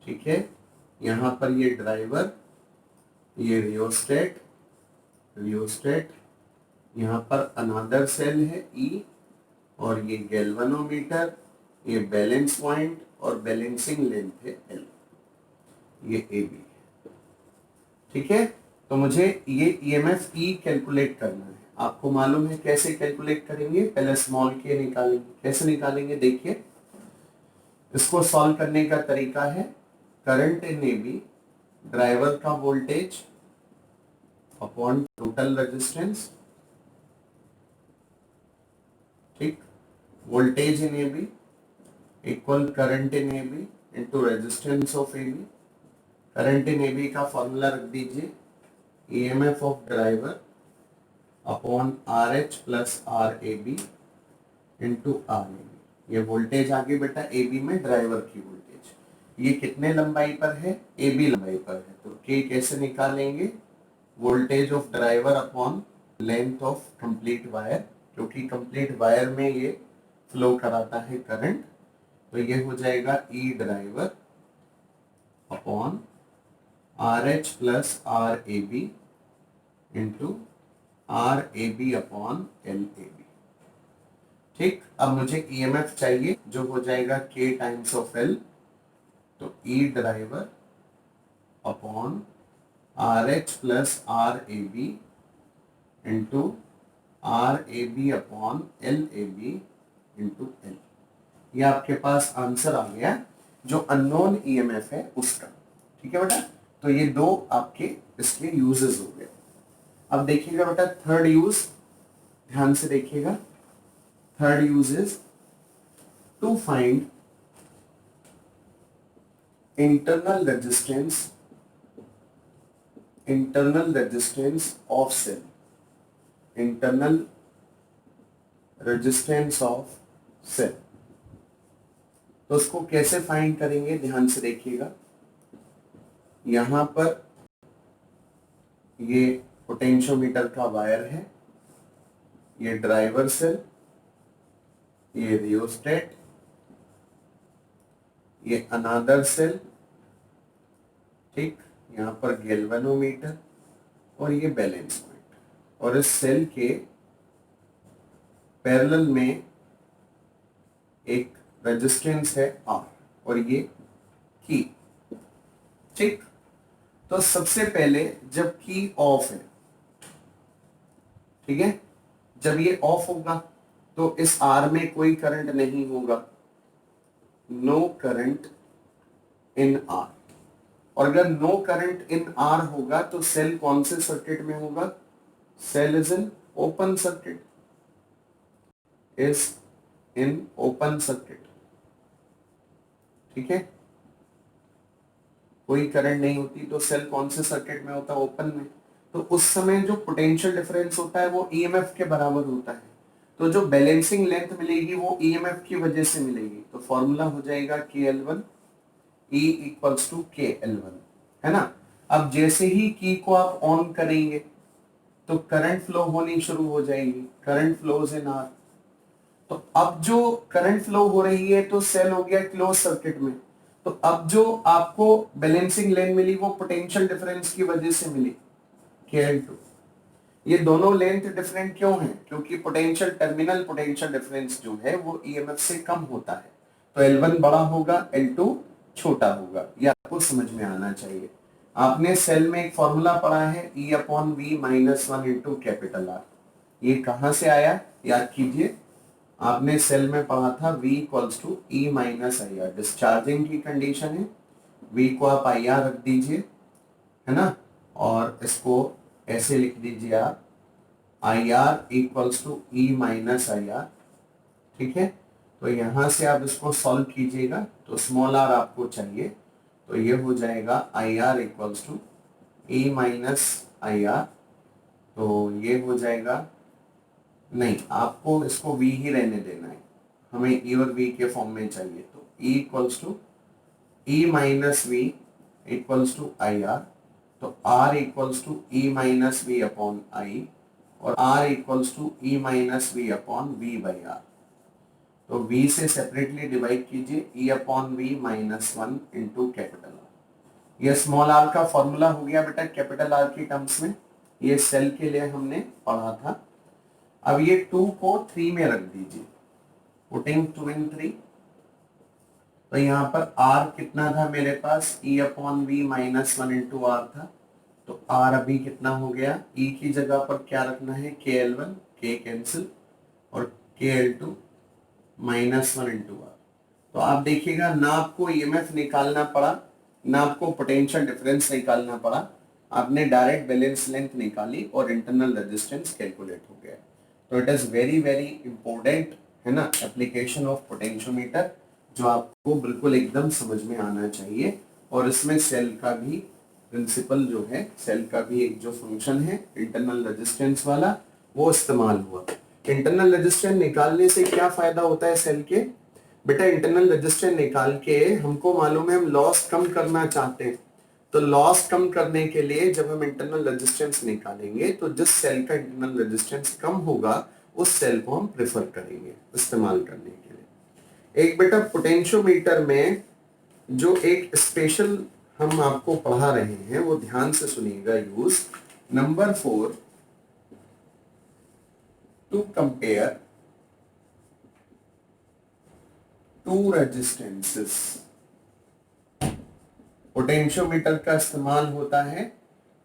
ठीक है, यहां पर ये ड्राइवर, ये रियोस्टेट, रियोस्टेट, यहां पर अनदर सेल है ई, और ये गैल्वेनोमीटर, ये बैलेंस पॉइंट और बैलेंसिंग लेंथ है एल, ये ए बी। ठीक है, तो मुझे ये ईएमएफ ई कैलकुलेट करना है। आपको मालूम है कैसे कैलकुलेट करेंगे, पहले स्मॉल के निकालेंगे। कैसे निकालेंगे देखिए, इसको सॉल्व करने का तरीका है current in A B, driver का वोल्टेज अपॉन टोटल रेजिस्टेंस। ठीक, voltage in A B equal current in A B into resistance of A B. Current in A B का फॉर्मूला रख दीजिए, EMF of driver upon R H plus R A B into R A B. ये voltage आ गई बेटा A B में, driver की voltage. ये कितने लंबाई पर है, ए बी लंबाई पर है, तो के कैसे निकालेंगे, voltage of driver upon length of complete wire, क्योंकि कंप्लीट वायर में ये फ्लो कराता है करंट। तो ये हो जाएगा E driver upon R H plus R A B into R A B upon L A B. ठीक, अब मुझे ईएमएफ चाहिए जो हो जाएगा के टाइम्स ऑफ एल, तो E driver upon R H plus R A B into R A B upon L A B into L. ये आपके पास आंसर आ गया जो अननोन ईएमएफ है उसका। ठीक है बेटा, तो ये दो आपके इसके यूजेस हो गए। अब देखिएगा बेटा थर्ड यूज, ध्यान से देखिएगा। Third use is to find internal resistance of cell, internal resistance of cell. तो उसको कैसे फाइंड करेंगे, ध्यान से देखिएगा। यहां पर ये पोटेंशियोमीटर का वायर है, ये ड्राइवर सेल, ये रियोस्टेट, ये अनदर सेल, ठीक, यहां पर गैल्वेनोमीटर और ये बैलेंस पॉइंट। और इस सेल के पैरेलल में एक रेजिस्टेंस है R और ये की। ठीक, तो सबसे पहले जब की ऑफ है, ठीक है, जब ये ऑफ होगा तो इस R में कोई करंट नहीं होगा, नो करंट इन R। और अगर नो करंट इन R होगा तो सेल कौन से सर्किट में होगा, cell is in open circuit, is in open circuit. ठीक है, कोई करंट नहीं होती तो सेल कौन से सर्किट में होता है, ओपन में। तो उस समय जो पोटेंशियल डिफरेंस होता है वो ईएमएफ के बराबर होता है। तो जो बैलेंसिंग लेंथ मिलेगी वो ईएमएफ की वजह से मिलेगी। तो फॉर्मूला हो जाएगा KL1 E equals to KL1, है ना। अब जैसे ही की को आप ऑन करेंगे तो करंट फ्लो होनी शुरू हो जाएगी, करंट फ्लोज इन R। तो अब जो करंट फ्लो हो रही है तो सेल हो गया क्लोज सर्किट में। तो अब जो आपको बैलेंसिंग लेंथ मिली वो पोटेंशियल डिफरेंस की वजह से मिली KL2। ये दोनों लेंथ डिफरेंट क्यों है? क्योंकि पोटेंशियल टर्मिनल पोटेंशियल डिफरेंस जो है वो ईएमएफ से कम होता है, तो L1 बड़ा होगा, L2 छोटा होगा। ये आपको समझ में आना चाहिए। आपने सेल में एक फॉर्मूला पढ़ा है E upon V minus one into capital R. ये कहां से आया याद कीजिए, आपने सेल में पढ़ा था V equals to E minus I R. Discharging की कंडीशन है, V को आप आई आर रख दीजिए, है ना, और इसको ऐसे लिख दीजिए आप I R equals to E minus I R. ठीक है, तो यहां से आप इसको सॉल्व कीजिएगा तो स्मॉल आर आपको चाहिए, तो ये हो जाएगा I R equals to E minus I R. तो ये हो जाएगा, नहीं आपको इसको v ही रहने देना है, हमें e और v के फॉर्म में चाहिए। तो e equals to E minus V equals to I R, तो r equals to E minus V upon I, और r equals to E minus V upon V by R. तो v से separately divide कीजिए, e upon V minus one into capital R. ये small R का formula हो गया बेटा capital R की टर्म्स में, ये सेल के लिए हमने पढ़ा था। अब ये 2 को 3 में रख दीजिए, पुटिंग 2 इन 3, तो यहाँ पर r कितना था मेरे पास, e upon V minus one into R था, तो r अभी कितना हो गया, e की जगह पर क्या रखना है KL1, k कैंसिल, और KL2 minus one into are. तो आप देखिएगा ना आपको ईएमएफ निकालना पड़ा, ना आपको पोटेंशियल डिफरेंस निकालना पड़ा, आपने डायरेक्ट बैलेंस लेंथ निकाली और इंटरनल रेजिस्टेंस कैलकुलेट हो गया। तो it is very very important, है ना, एप्लीकेशन ऑफ पोटेंशियोमीटर, जो आपको बिल्कुल एकदम समझ में आना चाहिए। और इसमें सेल का भी प्रिंसिपल जो है, सेल का भी एक जो फंक्शन है इंटरनल रेजिस्टेंस वाला, वो इस्तेमाल हुआ। इंटरनल रेजिस्टेंस निकालने से क्या फायदा होता है सेल के? बेटा इंटरनल रेजिस्टेंस निकाल के हमको मालूम है हम लॉस कम करना चाहते हैं, तो लॉस कम करने के लिए जब हम इंटरनल रेजिस्टेंस निकालेंगे तो जिस सेल का इंटरनल रेजिस्टेंस कम होगा उस सेल को हम प्रेफर करेंगे इस्तेमाल करने के लिए। एक बेटा पोटेंशियोमीटर में जो एक स्पेशल हम आपको पढ़ा रहे हैं वो ध्यान से सुनिएगा, use number 4, to compare two resistances. Potentiometer का इस्तेमाल होता है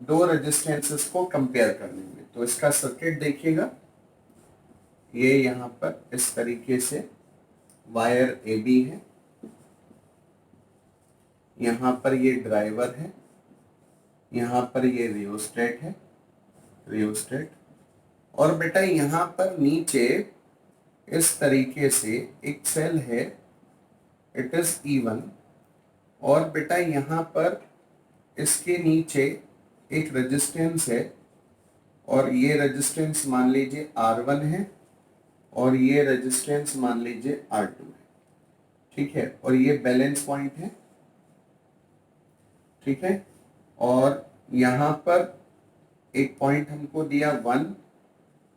दो रेजिस्टेंसेस को कंपेयर करने में। तो इसका सर्किट देखिएगा, ये यहां पर इस तरीके से वायर AB है, यहां पर ये ड्राइवर है, यहां पर ये रियोस्टेट है, रियोस्टेट, और बेटा यहां पर नीचे इस तरीके से एक सेल है, इट इज E1, और बेटा यहां पर इसके नीचे एक रेजिस्टेंस है, और ये रेजिस्टेंस मान लीजिए R1 है, और ये रेजिस्टेंस मान लीजिए R2 है। ठीक है, और ये बैलेंस पॉइंट है। ठीक है, और यहां पर एक पॉइंट हमको दिया 1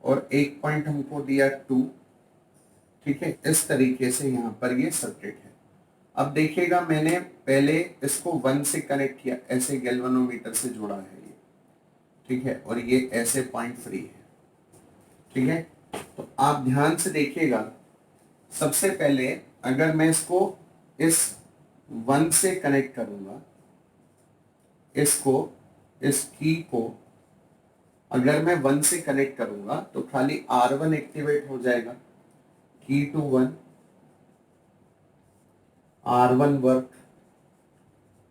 और एक पॉइंट हमको दिया 2। ठीक है, इस तरीके से यहां पर ये सर्किट है। अब देखिएगा मैंने पहले इसको 1 से कनेक्ट किया, ऐसे गैल्वेनोमीटर से जुड़ा है ये। ठीक है, और ये ऐसे पॉइंट फ्री है। ठीक है, तो आप ध्यान से देखिएगा, सबसे पहले अगर मैं इसको इस 1 से कनेक्ट करूंगा, इसको इस की को अगर मैं 1 से कनेक्ट करूंगा तो खाली R1 एक्टिवेट हो जाएगा, की टू 1, R1 वर्क,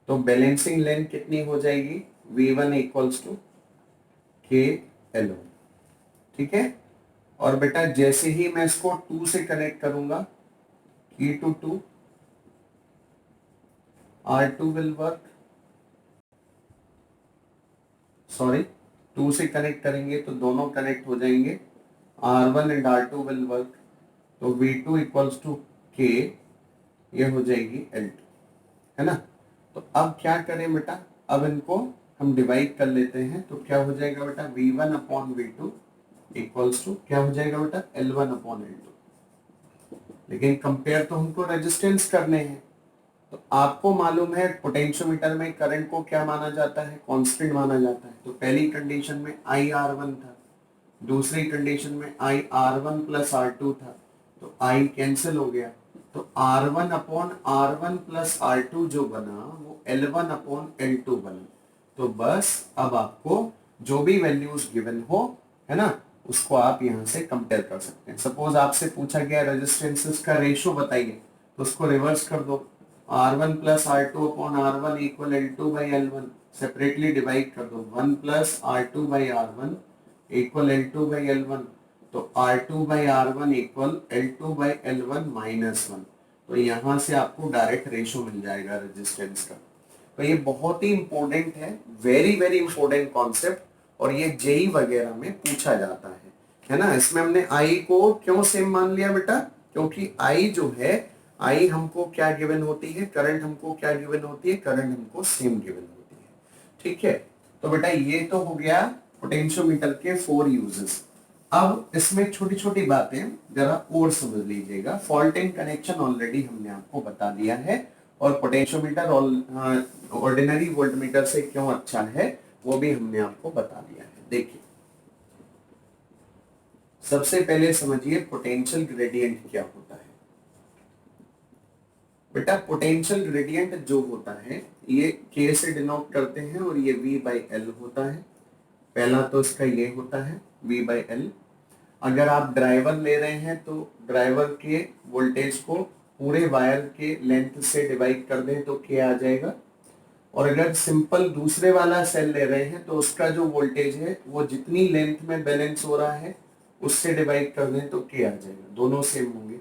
तो बैलेंसिंग लेंथ कितनी हो जाएगी, V1 इक्वल्स टू KLO। ठीक है, और बेटा जैसे ही मैं इसको 2 से कनेक्ट करूंगा, की to 2, R2 will work, sorry 2 से कनेक्ट करेंगे तो दोनों कनेक्ट हो जाएंगे, R1 and R2 will work, तो V2 इक्वल्स टू K, ये हो जाएगी L2, है ना। तो अब क्या करें बेटा, अब इनको हम डिवाइड कर लेते हैं, तो क्या हो जाएगा बेटा, V1 upon V2 equals to क्या हो जाएगा बेटा, L1 अपॉन L2। लेकिन कंपेयर तो हमको रेजिस्टेंस करने हैं, तो आपको मालूम है पोटेंशियोमीटर में करंट को क्या माना जाता है, कांस्टेंट माना जाता है। तो पहली कंडीशन में IR1 था, दूसरी कंडीशन में I R one plus R two था, तो आई कैंसिल हो गया, तो R one upon R one plus R two जो बना वो L one upon L two बना। तो बस अब आपको जो भी वैल्यूज गिवन हो, है ना, उसको आप यहां से कंपेयर कर सकते हैं। सपोज आपसे पूछा गया रेजिस्टेंसेस का रेशियो बताइए, तो उसको रिवर्स कर दो, R one plus R two upon R one equal L two by L one, separately divide कर दो, one plus R two by R one equal L two by L one, तो R two by R one equal L two by L one minus one. तो यहां से आपको direct ratio मिल जाएगा resistance का। तो ये बहुत ही इंपॉर्टेंट है, वेरी वेरी इंपॉर्टेंट कॉन्सेप्ट, और ये जेई वगैरह में पूछा जाता है ना। इसमें हमने आई को क्यों सेम मान लिया बेटा, क्योंकि आई जो है, आई हमको क्या गिवन होती है, करंट हमको क्या गिवन होती है, करंट हमको सेम गिवन होती है। ठीक है, तो बेटा ये तो हो गया पोटेंशियोमीटर के 4 यूजेस। अब इसमें छोटी छोटी बातें जरा और समझ लीजिएगा। फॉल्ट इन कनेक्शन ऑलरेडी हमने आपको बता दिया है, और पोटेंशियोमीटर ऑर्डिनरी वोल्टमीटर से क्यों अच्छा है वो भी हमने आपको बता दिया है। देखिए, सबसे पहले समझिए पोटेंशियल ग्रेडियंट क्या होता है। बेटा पोटेंशियल ग्रेडियंट जो होता है ये K से डिनोट करते हैं, और ये V बाई एल होता है। पहला तो इसका ये होता है V बाई एल। अगर आप ड्राइवर ले रहे हैं तो ड्राइवर के वोल्टेज को पूरे वायर के लेंथ से डिवाइड कर दें तो K आ जाएगा। और अगर सिंपल दूसरे वाला सेल ले रहे हैं तो उसका जो वोल्टेज है वो जितनी लेंथ में बैलेंस हो रहा है उससे डिवाइड कर दें तो K आ जाएगा, दोनों सेम होंगे।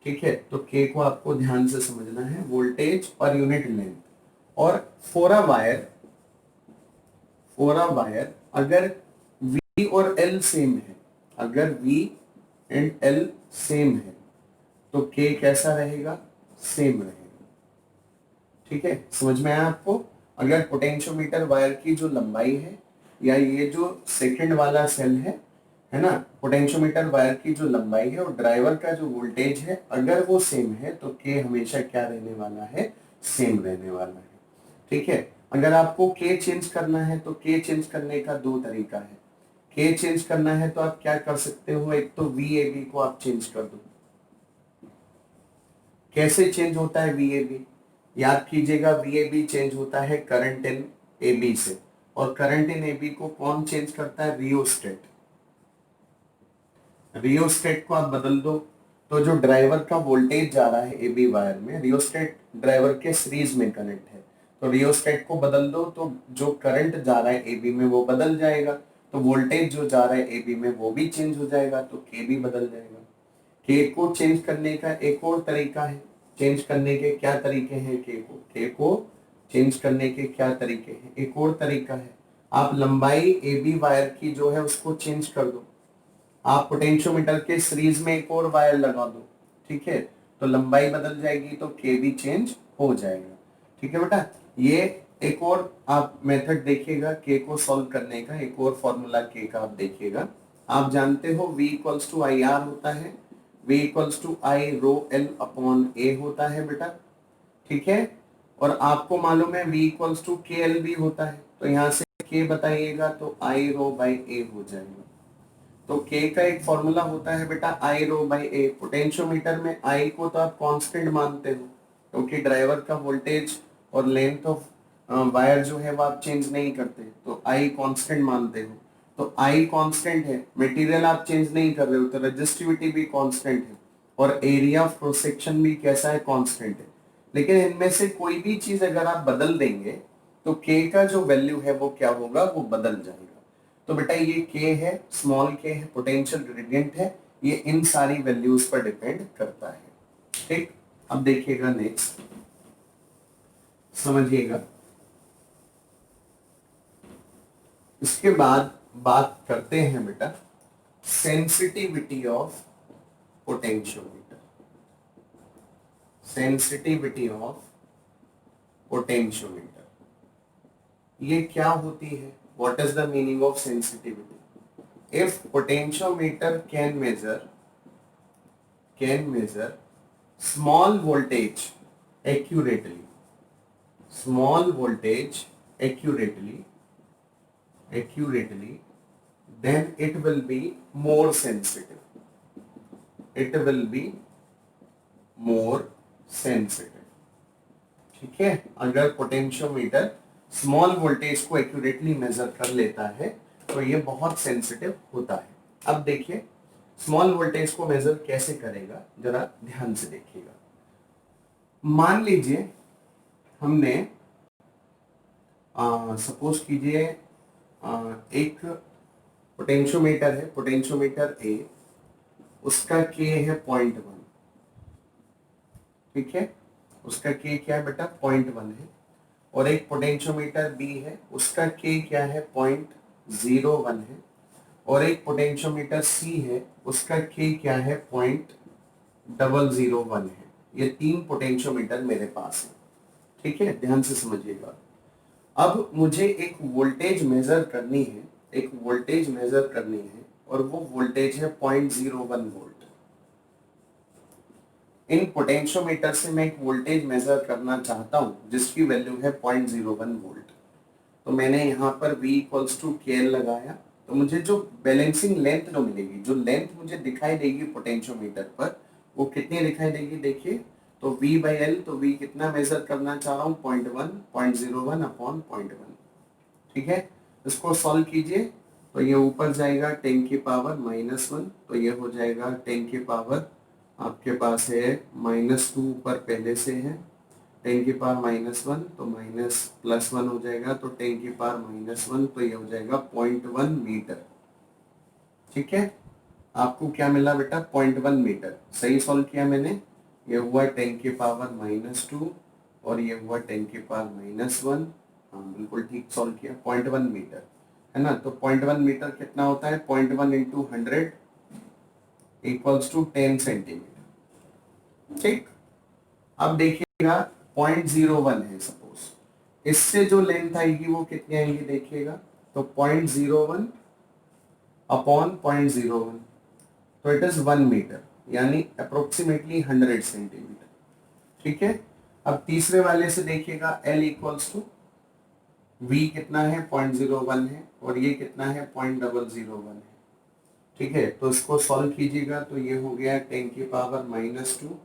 ठीक है, तो K को आपको ध्यान से समझना है, वोल्टेज पर यूनिट लेंथ। और फोर अ वायर अगर V और L सेम है, अगर V एंड L सेम है तो K कैसा रहेगा, सेम रहेगा। ठीक है, समझ में आया आपको। अगर पोटेंशियोमीटर वायर की जो लंबाई है, या ये जो सेकंड वाला सेल है ना, पोटेंशियोमीटर वायर की जो लंबाई है और ड्राइवर का जो वोल्टेज है, अगर वो सेम है तो K हमेशा क्या रहने वाला है, सेम रहने वाला है। ठीक है, अगर आपको K चेंज करना है तो K चेंज करने का दो तरीका है। K चेंज करना है तो आप क्या कर सकते हो, एक तो VAB को आप चेंज कर दो। कैसे चेंज होता है VAB, याद कीजिएगा, VAB चेंज होता है करंट इन AB से, और करंट इन AB को कौन चेंज करता है, रियोस्टेट। रियोस्टेट को आप बदल दो तो जो ड्राइवर का वोल्टेज जा रहा है AB वायर में, रियोस्टेट ड्राइवर के सीरीज में कनेक्ट है, तो रियोस्टेट को बदल दो तो जो करंट जा रहा है AB में वो बदल जाएगा, तो वोल्टेज जो जा रहा है AB में वो भी चेंज हो जाएगा, तो K भी बदल जाएगा। K को चेंज करने का एक और तरीका है, चेंज करने के क्या तरीके हैं, K को चेंज करने के क्या तरीके हैं, एक और तरीका है, आप लंबाई AB वायर की जो है उसको चेंज कर दो। आप पोटेंशियोमीटर के सीरीज में एक और वायर लगा दो, ठीक है, तो लंबाई बदल जाएगी तो K भी चेंज हो जाएगा। ठीक है बेटा, ये एक और आप मेथड देखिएगा K को सॉल्व करने का, एक और फॉर्मूला K का आप देखिएगा। आप जानते हो V equals to I R होता है, V equals to I rho L upon A होता है बेटा। ठीक है, और आपको मालूम है V इक्वल्स टू के एल भी होता है, तो यहाँ से K बताइएगा तो आई रो बाई ए हो जाएगा। तो K का एक फॉर्मूला होता है बेटा आई रो बाई ए। पोटेंशियोमीटर में I को तो आप कांस्टेंट मानते हो, क्योंकि ड्राइवर का वोल्टेज और लेंथ ऑफ वायर जो है वो आप चेंज नहीं करते, तो I कांस्टेंट मानते हो। तो I कांस्टेंट है, मटेरियल आप चेंज नहीं कर रहे हो, तो रेजिस्टिविटी भी कांस्टेंट है, और एरिया ऑफ क्रॉस सेक्शन भी कैसा है, कांस्टेंट है। लेकिन इनमें से कोई भी चीज अगर आप बदल देंगे तो K का जो वैल्यू है वो क्या होगा, वो बदल जाएगा। तो बेटा ये K है, स्मॉल k है, पोटेंशियल ग्रेडियंट है, ये इन सारी वैल्यूज पर डिपेंड करता है। ठीक, अब देखिएगा नेक्स्ट, समझिएगा। इसके बाद बात करते हैं बेटा sensitivity of potentiometer. Sensitivity of potentiometer ये क्या होती है, what is the meaning of sensitivity? If potentiometer can measure small voltage accurately, small voltage accurately then it will be more sensitive. It will be more sensitive. ठीक है, अगर potentiometer small voltage को accurately measure कर लेता है तो ये बहुत सेंसिटिव होता है. अब देखिए स्मॉल वोल्टेज को मेजर कैसे करेगा, जरा ध्यान से देखिएगा. मान लीजिए हमने सपोज कीजिए एक पोटेंशियोमीटर है, पोटेंशियोमीटर ए, उसका के है 0.1. ठीक है, उसका के क्या है बेटा 0.1 है. और एक पोटेंशियोमीटर बी है, उसका के क्या है 0.01 है. और एक पोटेंशियोमीटर सी है, उसका के क्या है 0.001 है. ये 3 पोटेंशियोमीटर मेरे पास है. ठीक है, ध्यान से समझिएगा. अब मुझे एक वोल्टेज मेजर करनी है, एक वोल्टेज मेजर करनी है, और वो वोल्टेज है 0.01 वोल्ट. इन पोटेंशियोमीटर से मैं एक वोल्टेज मेजर करना चाहता हूं जिसकी वैल्यू है 0.01 वोल्ट. तो मैंने यहाँ पर V इक्वल्स टू KL लगाया. तो मुझे जो बैलेंसिंग लेंथ जो मिलेगी, जो लेंथ मुझे दिखाई देगी पोटेंशियोमीटर पर, वो कितनी दिखाई देगी देखिए. तो V/L, तो V कितना मेजर करना चाह रहा हूँ 0.01 अपॉन 0.1. ठीक है, इसको सॉल्व कीजिए तो ये ऊपर जाएगा 10 की पावर -1, तो ये हो जाएगा 10 की पावर आपके पास है -2 ऊपर पहले से है, 10 की पावर -1 तो +1 हो जाएगा, तो 10 की पावर -1 तो ये हो जाएगा 0.1 मीटर. ठीक है, आपको क्या मिला बेटा 0.1 मीटर. सही सॉल्व किया मैंने. ये हुआ 10 की पावर -2 और ये हुआ 10 की पावर -1. हाँ बिल्कुल ठीक सॉल्व किया. 0.1 मीटर है ना. तो 0.1 मीटर कितना होता है, 0.1 इंटू 100 इक्वल्स टू 10 सेंटीमीटर. ठीक, अब देखिएगा 0.01 है सपोज, इससे जो लेंथ आएगी वो कितनी आएगी देखिएगा. तो 0.01 अपॉन 0.01, तो इट इज 1 मीटर, यानी अप्रोक्सीमेटली 100 सेंटीमीटर. ठीक है, अब तीसरे वाले से देखिएगा L इक्वल्स टू V कितना है 0.01 है, और ये कितना है 0.001 है. ठीक है, तो इसको सॉल्व कीजिएगा तो ये हो गया 10 की पावर -2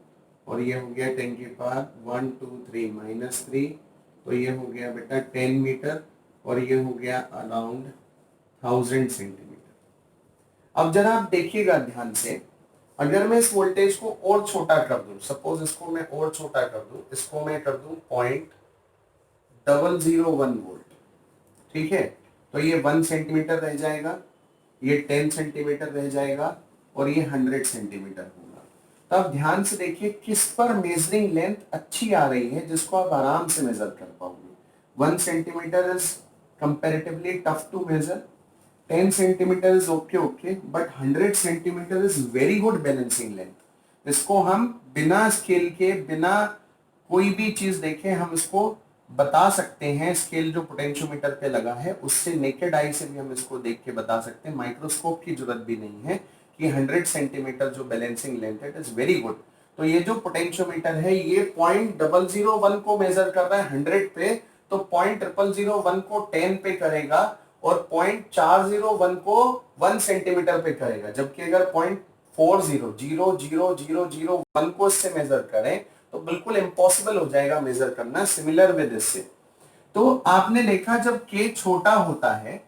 और ये हो गया 10 की पावर 1 2 3 -3, तो ये हो गया बेटा 10 मीटर और ये हो गया अराउंड 1000 सेंटीमीटर. अब जरा आप देखिएगा ध्यान से, अगर मैं इस वोल्टेज को और छोटा कर दूं, सपोज इसको मैं और छोटा कर दूं, इसको मैं कर दूं 0.001 वोल्ट. ठीक है, तो ये 1 सेंटीमीटर रह जाएगा, ये 10 सेंटीमीटर रह जाएगा और ये 100 सेंटीमीटर होगा. तो आप ध्यान से देखिए किस पर मेजरिंग लेंथ अच्छी आ रही है जिसको आप आराम से मेजर कर पाओगे. 1 centimetre is comparatively tough to measure, 10 centimetre is okay, but 100 centimetre is very good balancing length. इसको हम बिना स्केल के, बिना कोई भी चीज देखे हम इसको बता सकते हैं. स्केल जो पोटेंशियोमीटर पे लगा है उससे नेकेड आई से भी हम इसको देख के बता सकते हैं. माइक्रोस्कोप की जरूरत भी नहीं है कि 100 सेंटीमीटर जो बैलेंसिंग लेंथ है, इट इज वेरी गुड. तो ये जो पोटेंशियोमीटर है ये 0.001 को मेजर कर रहा है 100 पे, तो 0.001 को 10 पे करेगा और 0.401 को 1 सेंटीमीटर पे करेगा. जबकि अगर 0.40 को इससे मेजर करें तो बिल्कुल इम्पॉसिबल हो जाएगा मेजर करना. सिमिलर विद इससे, तो आपने देखा जब के छोटा होता है,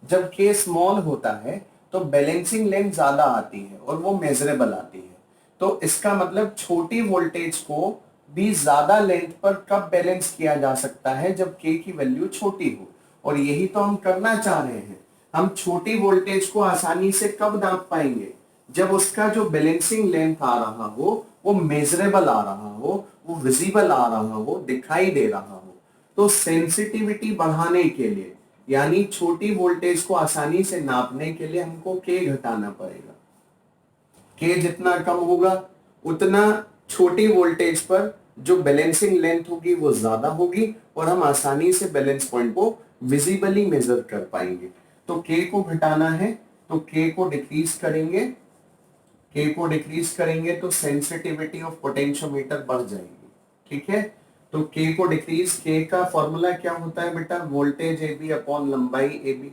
जब के स्मॉल होता है तो बैलेंसिंग लेंथ ज्यादा आती है और वो मेजरेबल आती है. तो इसका मतलब छोटी वोल्टेज को भी ज्यादा लेंथ पर कब बैलेंस किया जा सकता है, जब के की वैल्यू छोटी हो. और यही तो हम करना चाह रहे हैं. हम छोटी वोल्टेज को आसानी से कब नाप पाएंगे, जब उसका जो बैलेंसिंग लेंथ आ रहा हो वो मेजरेबल आ रहा हो, वो विजिबल आ रहा हो, दिखाई दे रहा हो. तो सेंसिटिविटी बढ़ाने के लिए, यानी छोटी वोल्टेज को आसानी से नापने के लिए हमको के घटाना पड़ेगा. के जितना कम होगा उतना छोटी वोल्टेज पर जो बैलेंसिंग लेंथ होगी वो ज्यादा होगी और हम आसानी से बैलेंस पॉइंट को विजिबली मेजर कर पाएंगे. तो के को घटाना है तो के को डिक्रीज करेंगे, के को डिक्रीज करेंगे तो सेंसिटिविटी ऑफ पोटेंशियोमीटर बढ़ जाएगी. ठीक है, तो के को डिक्रीज, के का फॉर्मूला क्या होता है बेटा, वोल्टेज ए बी अपॉन लंबाई A B.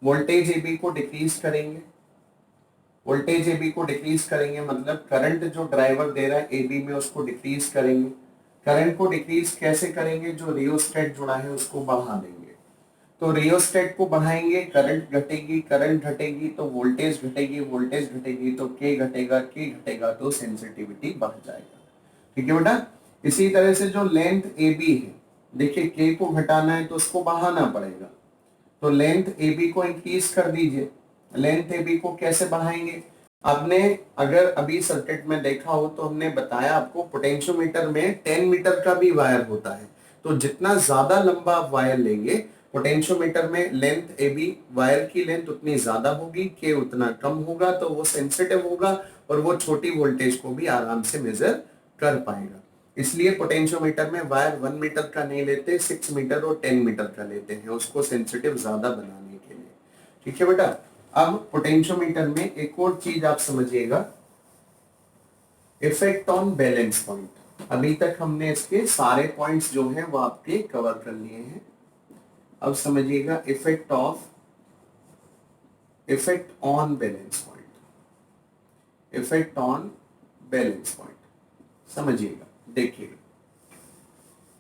Voltage A B को डिक्रीज करेंगे, वोल्टेज ए बी को डिक्रीज करेंगे मतलब करंट जो ड्राइवर दे रहा है ए बी में उसको डिक्रीज करेंगे। करंट को डिक्रीज कैसे करेंगे, जो रियोस्टेट जुड़ा है उसको बढ़ा देंगे। तो रियोस्टेट को बढ़ाएंगे, करंट घटेगी, करंट घटेगी तो वोल्टेज घटेगी, वोल्टेज घटेगी तो के घटेगा, के घटेगा तो सेंसिटिविटी बढ़ जाएगा। ठीक है बेटा। इसी तरह से जो लेंथ ए बी है, देखिए के को घटाना है तो उसको बढ़ाना पड़ेगा, तो लेंथ ए बी को इंक्रीज कर दीजिए। लेंथ ए बी को कैसे बढ़ाएंगे, आपने अगर अभी सर्किट में देखा हो तो हमने बताया आपको पोटेंशियोमीटर में 10 मीटर का भी वायर होता है, तो जितना ज्यादा लंबा आप वायर लेंगे पोटेंशियोमीटर में लेंथ ए बी वायर की लेंथ उतनी ज्यादा होगी, के उतना कम होगा, तो वो सेंसिटिव होगा और वो छोटी वोल्टेज को भी आराम से मेजर कर पाएगा। इसलिए पोटेंशियोमीटर में वायर 1 मीटर का नहीं लेते, 6 मीटर और 10 मीटर का लेते हैं, उसको सेंसिटिव ज्यादा बनाने के लिए। ठीक है बेटा। अब पोटेंशियोमीटर में एक और चीज आप समझिएगा, इफेक्ट ऑन बैलेंस पॉइंट। अभी तक हमने इसके सारे पॉइंट्स जो हैं वो आपके कवर कर लिए हैं। अब समझिएगा effect on balance point, effect on balance point समझिएगा। देखिएगा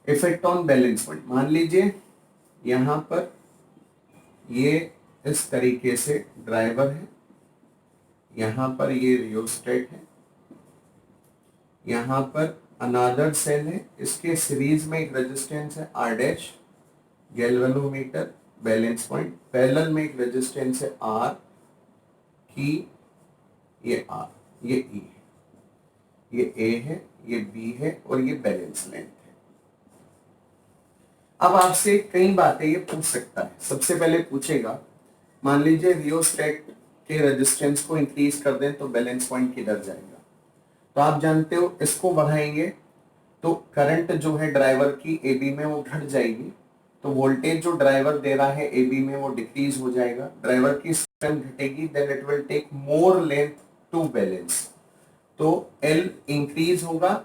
इफेक्ट ऑन बैलेंस पॉइंट, मान लीजिए यहां पर ये इस तरीके से ड्राइवर है, यहां पर ये रियोस्टेट है, यहां पर अनदर सेल है, इसके सीरीज में एक रेजिस्टेंस है R dash, galvanometer balance point, parallel में एक रेजिस्टेंस है आर की, ये आर, ये ई है, ये ए है, ये बी है और ये बैलेंस लेंथ है। अब आपसे कई बातें ये पूछ सकता है। सबसे पहले पूछेगा, मान लीजिए रियोस्टेट के रेजिस्टेंस को इंक्रीज कर दें तो बैलेंस पॉइंट किधर जाएगा, तो आप जानते हो इसको बढ़ाएंगे तो करंट जो है ड्राइवर की ए बी में वो घट जाएगी, तो वोल्टेज जो ड्राइवर दे रहा है ए बी में वो डिक्रीज हो जाएगा, ड्राइवर की स्ट्रेंथ घटेगी, then it will take more length to balance, तो एल इंक्रीज होगा,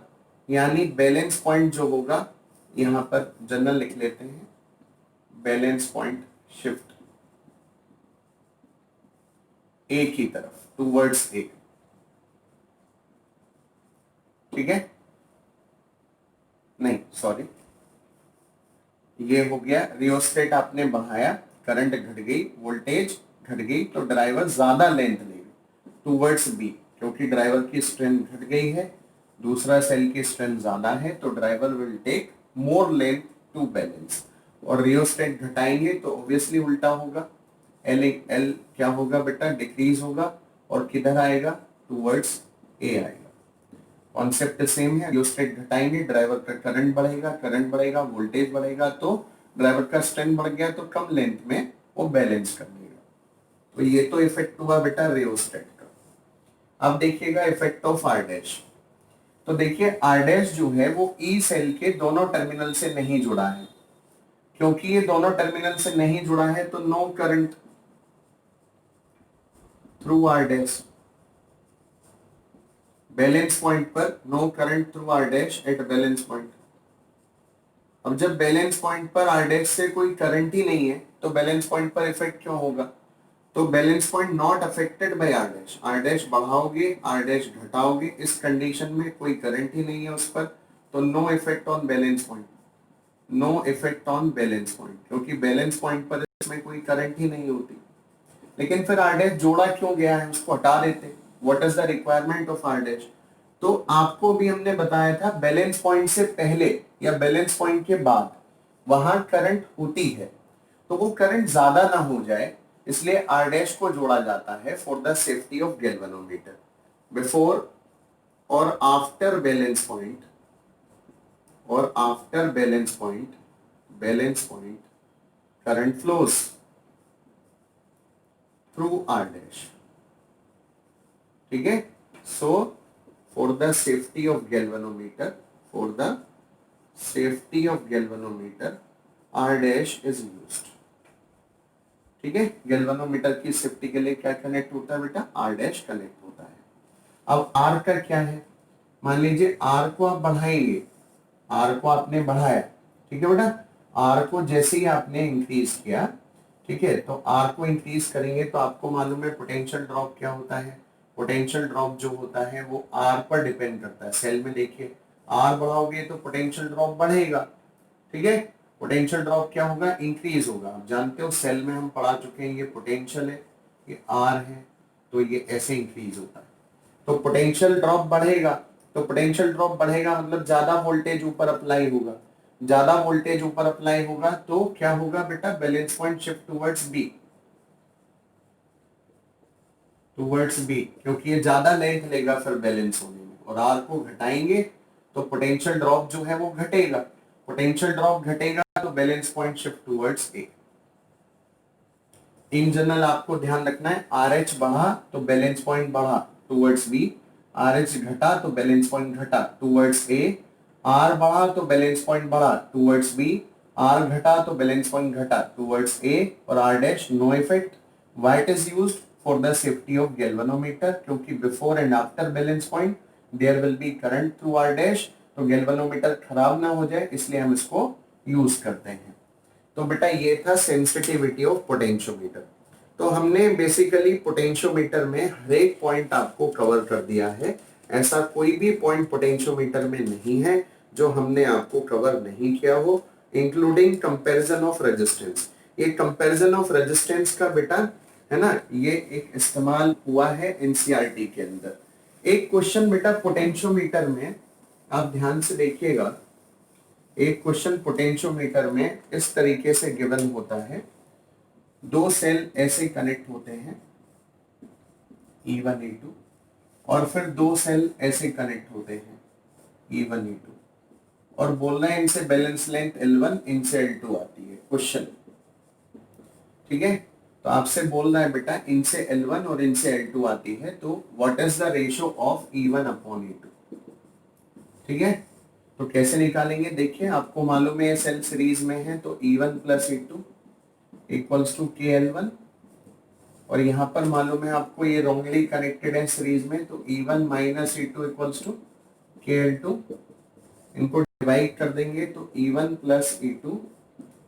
यानी बैलेंस पॉइंट जो होगा, यहां पर जनरल लिख लेते हैं, बैलेंस पॉइंट शिफ्ट ए की तरफ, टूवर्ड्स ए। ठीक है, नहीं सॉरी, ये हो गया रियोस्टेट आपने बढ़ाया, करंट घट गई, वोल्टेज घट गई, तो ड्राइवर ज्यादा लेंथ लेगा टूवर्ड्स बी, क्योंकि ड्राइवर की स्ट्रेंथ घट गई है, दूसरा सेल की स्ट्रेंथ ज्यादा है, तो driver will take more length to balance. और रियोस्टेट घटाएंगे तो ऑब्वियसली उल्टा होगा, एल क्या होगा बेटा, डिक्रीज होगा और किधर आएगा, टूवर्ड्स ए आएगा। कॉन्सेप्ट सेम है, रियोस्टेट घटाएंगे ड्राइवर का करंट बढ़ेगा, करंट बढ़ेगा वोल्टेज बढ़ेगा, तो ड्राइवर का स्ट्रेंथ बढ़ गया तो कम लेंथ में वो बैलेंस कर लेगा। तो ये तो इफेक्ट हुआ बेटा रियोस्टेट का। अब देखिएगा इफेक्ट ऑफ आर डैश। तो देखिए आर डैश जो है वो ई सेल के दोनों टर्मिनल से नहीं जुड़ा है, क्योंकि ये दोनों टर्मिनल से नहीं जुड़ा है तो no current through R dash, balance point पर no current through R dash at balance point. अब जब बैलेंस पॉइंट पर आर डैश से कोई करंट ही नहीं है तो बैलेंस पॉइंट पर इफेक्ट क्यों होगा, तो balance point not affected by R dash, R dash बढ़ाओगे आर डैश घटाओगे, इस कंडीशन में कोई करंट ही नहीं है उस पर, तो no effect on balance point, no effect on balance point, क्योंकि बैलेंस पॉइंट पर इसमें कोई करंट ही नहीं होती। लेकिन फिर आर डैश जोड़ा क्यों गया है, उसको हटा देते, what is the requirement of R dash. तो आपको भी हमने बताया था बैलेंस पॉइंट से पहले या बैलेंस पॉइंट के बाद वहां करंट होती है, तो वो करंट ज्यादा ना हो जाए इसलिए आर डैश को जोड़ा जाता है for the safety of galvanometer. Before और आफ्टर बैलेंस पॉइंट, और after balance point current flows through R dash. ठीक है, सो for the safety of galvanometer, R dash is used। ठीक है, गैल्वेनोमीटर की सेफ्टी के लिए क्या कनेक्ट होता है बेटा, R डैश कनेक्ट होता है। अब R का क्या है, मान लीजिए R को आप बढ़ाएंगे, R को आपने बढ़ाया, ठीक है बेटा, R को जैसे ही आपने इंक्रीज किया ठीक है, तो आर को इंक्रीज करेंगे तो आपको मालूम है पोटेंशियल ड्रॉप क्या होता है। पोटेंशियल ड्रॉप जो होता है वो आर पर डिपेंड करता है। सेल में देखिए आर बढ़ाओगे तो पोटेंशियल ड्रॉप बढ़ेगा, ठीक है। पोटेंशियल ड्रॉप क्या होगा, इंक्रीज होगा। आप जानते हो सेल में हम पढ़ा चुके हैं, ये पोटेंशियल है, ये आर है, तो ये ऐसे इंक्रीज होता है। तो पोटेंशियल ड्रॉप बढ़ेगा, तो पोटेंशियल ड्रॉप बढ़ेगा मतलब ज्यादा वोल्टेज ऊपर अप्लाई होगा। ज्यादा वोल्टेज ऊपर अप्लाई होगा तो क्या होगा बेटा, balance point shift towards B, towards B, क्योंकि ये ज्यादा लेंथ लेगा फिर बैलेंस होने में। और आर को घटाएंगे तो पोटेंशियल ड्रॉप जो है वो घटेगा। पोटेंशियल ड्रॉप घटेगा तो balance point shift towards A. In general आपको ध्यान रखना है, आर एच बढ़ा तो बैलेंस पॉइंट बढ़ा टुवर्ड्स बी, आर एच घटा तो बैलेंस पॉइंट घटा टुवर्ड्स ए, आर बढ़ा तो बैलेंस पॉइंट बढ़ा टुवर्ड्स बी, आर घटा तो बैलेंस पॉइंट घटा टुवर्ड्स ए, और R dash no effect. Why it is used for the safety of galvanometer, क्योंकि before and after balance point there will be current through R dash, तो galvanometer खराब ना हो जाए इसलिए हम इसको यूज करते हैं। तो बेटा ये था सेंसिटिविटी ऑफ पोटेंशियोमीटर। तो हमने बेसिकली पोटेंशियोमीटर में हर एक पॉइंट आपको कवर कर दिया है। ऐसा कोई भी पॉइंट पोटेंशियोमीटर में नहीं है जो हमने आपको कवर नहीं किया हो, इंक्लूडिंग कंपैरिजन ऑफ रेजिस्टेंस। ये कंपैरिजन ऑफ रेजिस्टेंस का बेटा है ना, ये एक इस्तेमाल हुआ है एनसीईआरटी के अंदर। एक क्वेश्चन बेटा पोटेंशियोमीटर में आप ध्यान से देखिएगा, एक क्वेश्चन पोटेंशियोमीटर में इस तरीके से गिवन होता है। दो सेल ऐसे कनेक्ट होते हैं E1 E2, और फिर दो सेल ऐसे कनेक्ट होते हैं E1 E2, और बोलना है इनसे बैलेंस लेंथ L1, इनसे L2 आती है क्वेश्चन, ठीक है। तो आपसे बोल रहा है बेटा इनसे L1 और इनसे L2 आती है, तो what is the ratio of E1 upon E2, ठीक है। तो कैसे निकालेंगे, देखिए आपको मालूम है सेल सीरीज में है, तो E1 plus E2 equals to KL1, और यहाँ पर मालूम है आपको ये रॉन्गली कनेक्टेड है सीरीज में, तो E1 minus E2 equals to KL2। इनको डिवाइड कर देंगे तो E1 plus E2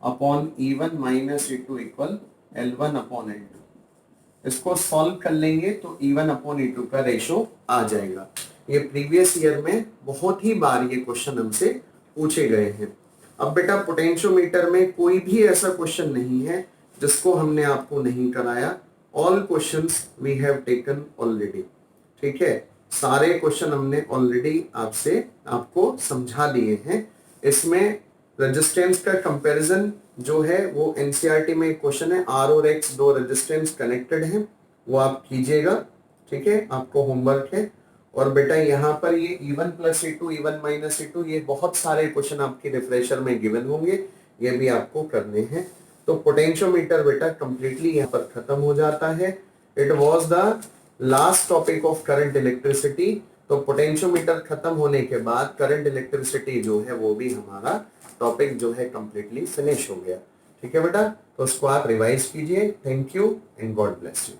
upon E1 minus E2 equal L1 upon L2। इसको सॉल्व कर लेंगे तो E1 अपॉन E2 का रेशो आ जाएगा। ये प्रीवियस ईयर में बहुत ही बार ये क्वेश्चन हमसे पूछे गए हैं। अब बेटा पोटेंशियोमीटर में कोई भी ऐसा क्वेश्चन नहीं है जिसको हमने आपको नहीं कराया। All questions we have taken already, ठीक है। सारे क्वेश्चन हमने ऑलरेडी आपको समझा दिए हैं। इसमें रेजिस्टेंस का कंपैरिजन जो है वो एनसीईआरटी में एक क्वेश्चन है, आर और एक्स दो रेजिस्टेंस कनेक्टेड हैं, वो आप कीजिएगा, ठीक है, आपको होमवर्क है। और बेटा यहाँ पर ये E1 plus E2, E1 minus E2, ये बहुत सारे क्वेश्चन आपके रिफ्रेशर में गिवन होंगे, ये भी आपको करने हैं। तो पोटेंशियोमीटर बेटा कंप्लीटली यहाँ पर खत्म हो जाता है। It was the last topic of current electricity. तो पोटेंशियोमीटर खत्म होने के बाद करंट इलेक्ट्रिसिटी जो है वो भी हमारा टॉपिक जो है कंप्लीटली फिनिश हो गया, ठीक है बेटा। तो उसको आप रिवाइज कीजिए। Thank you and God bless you.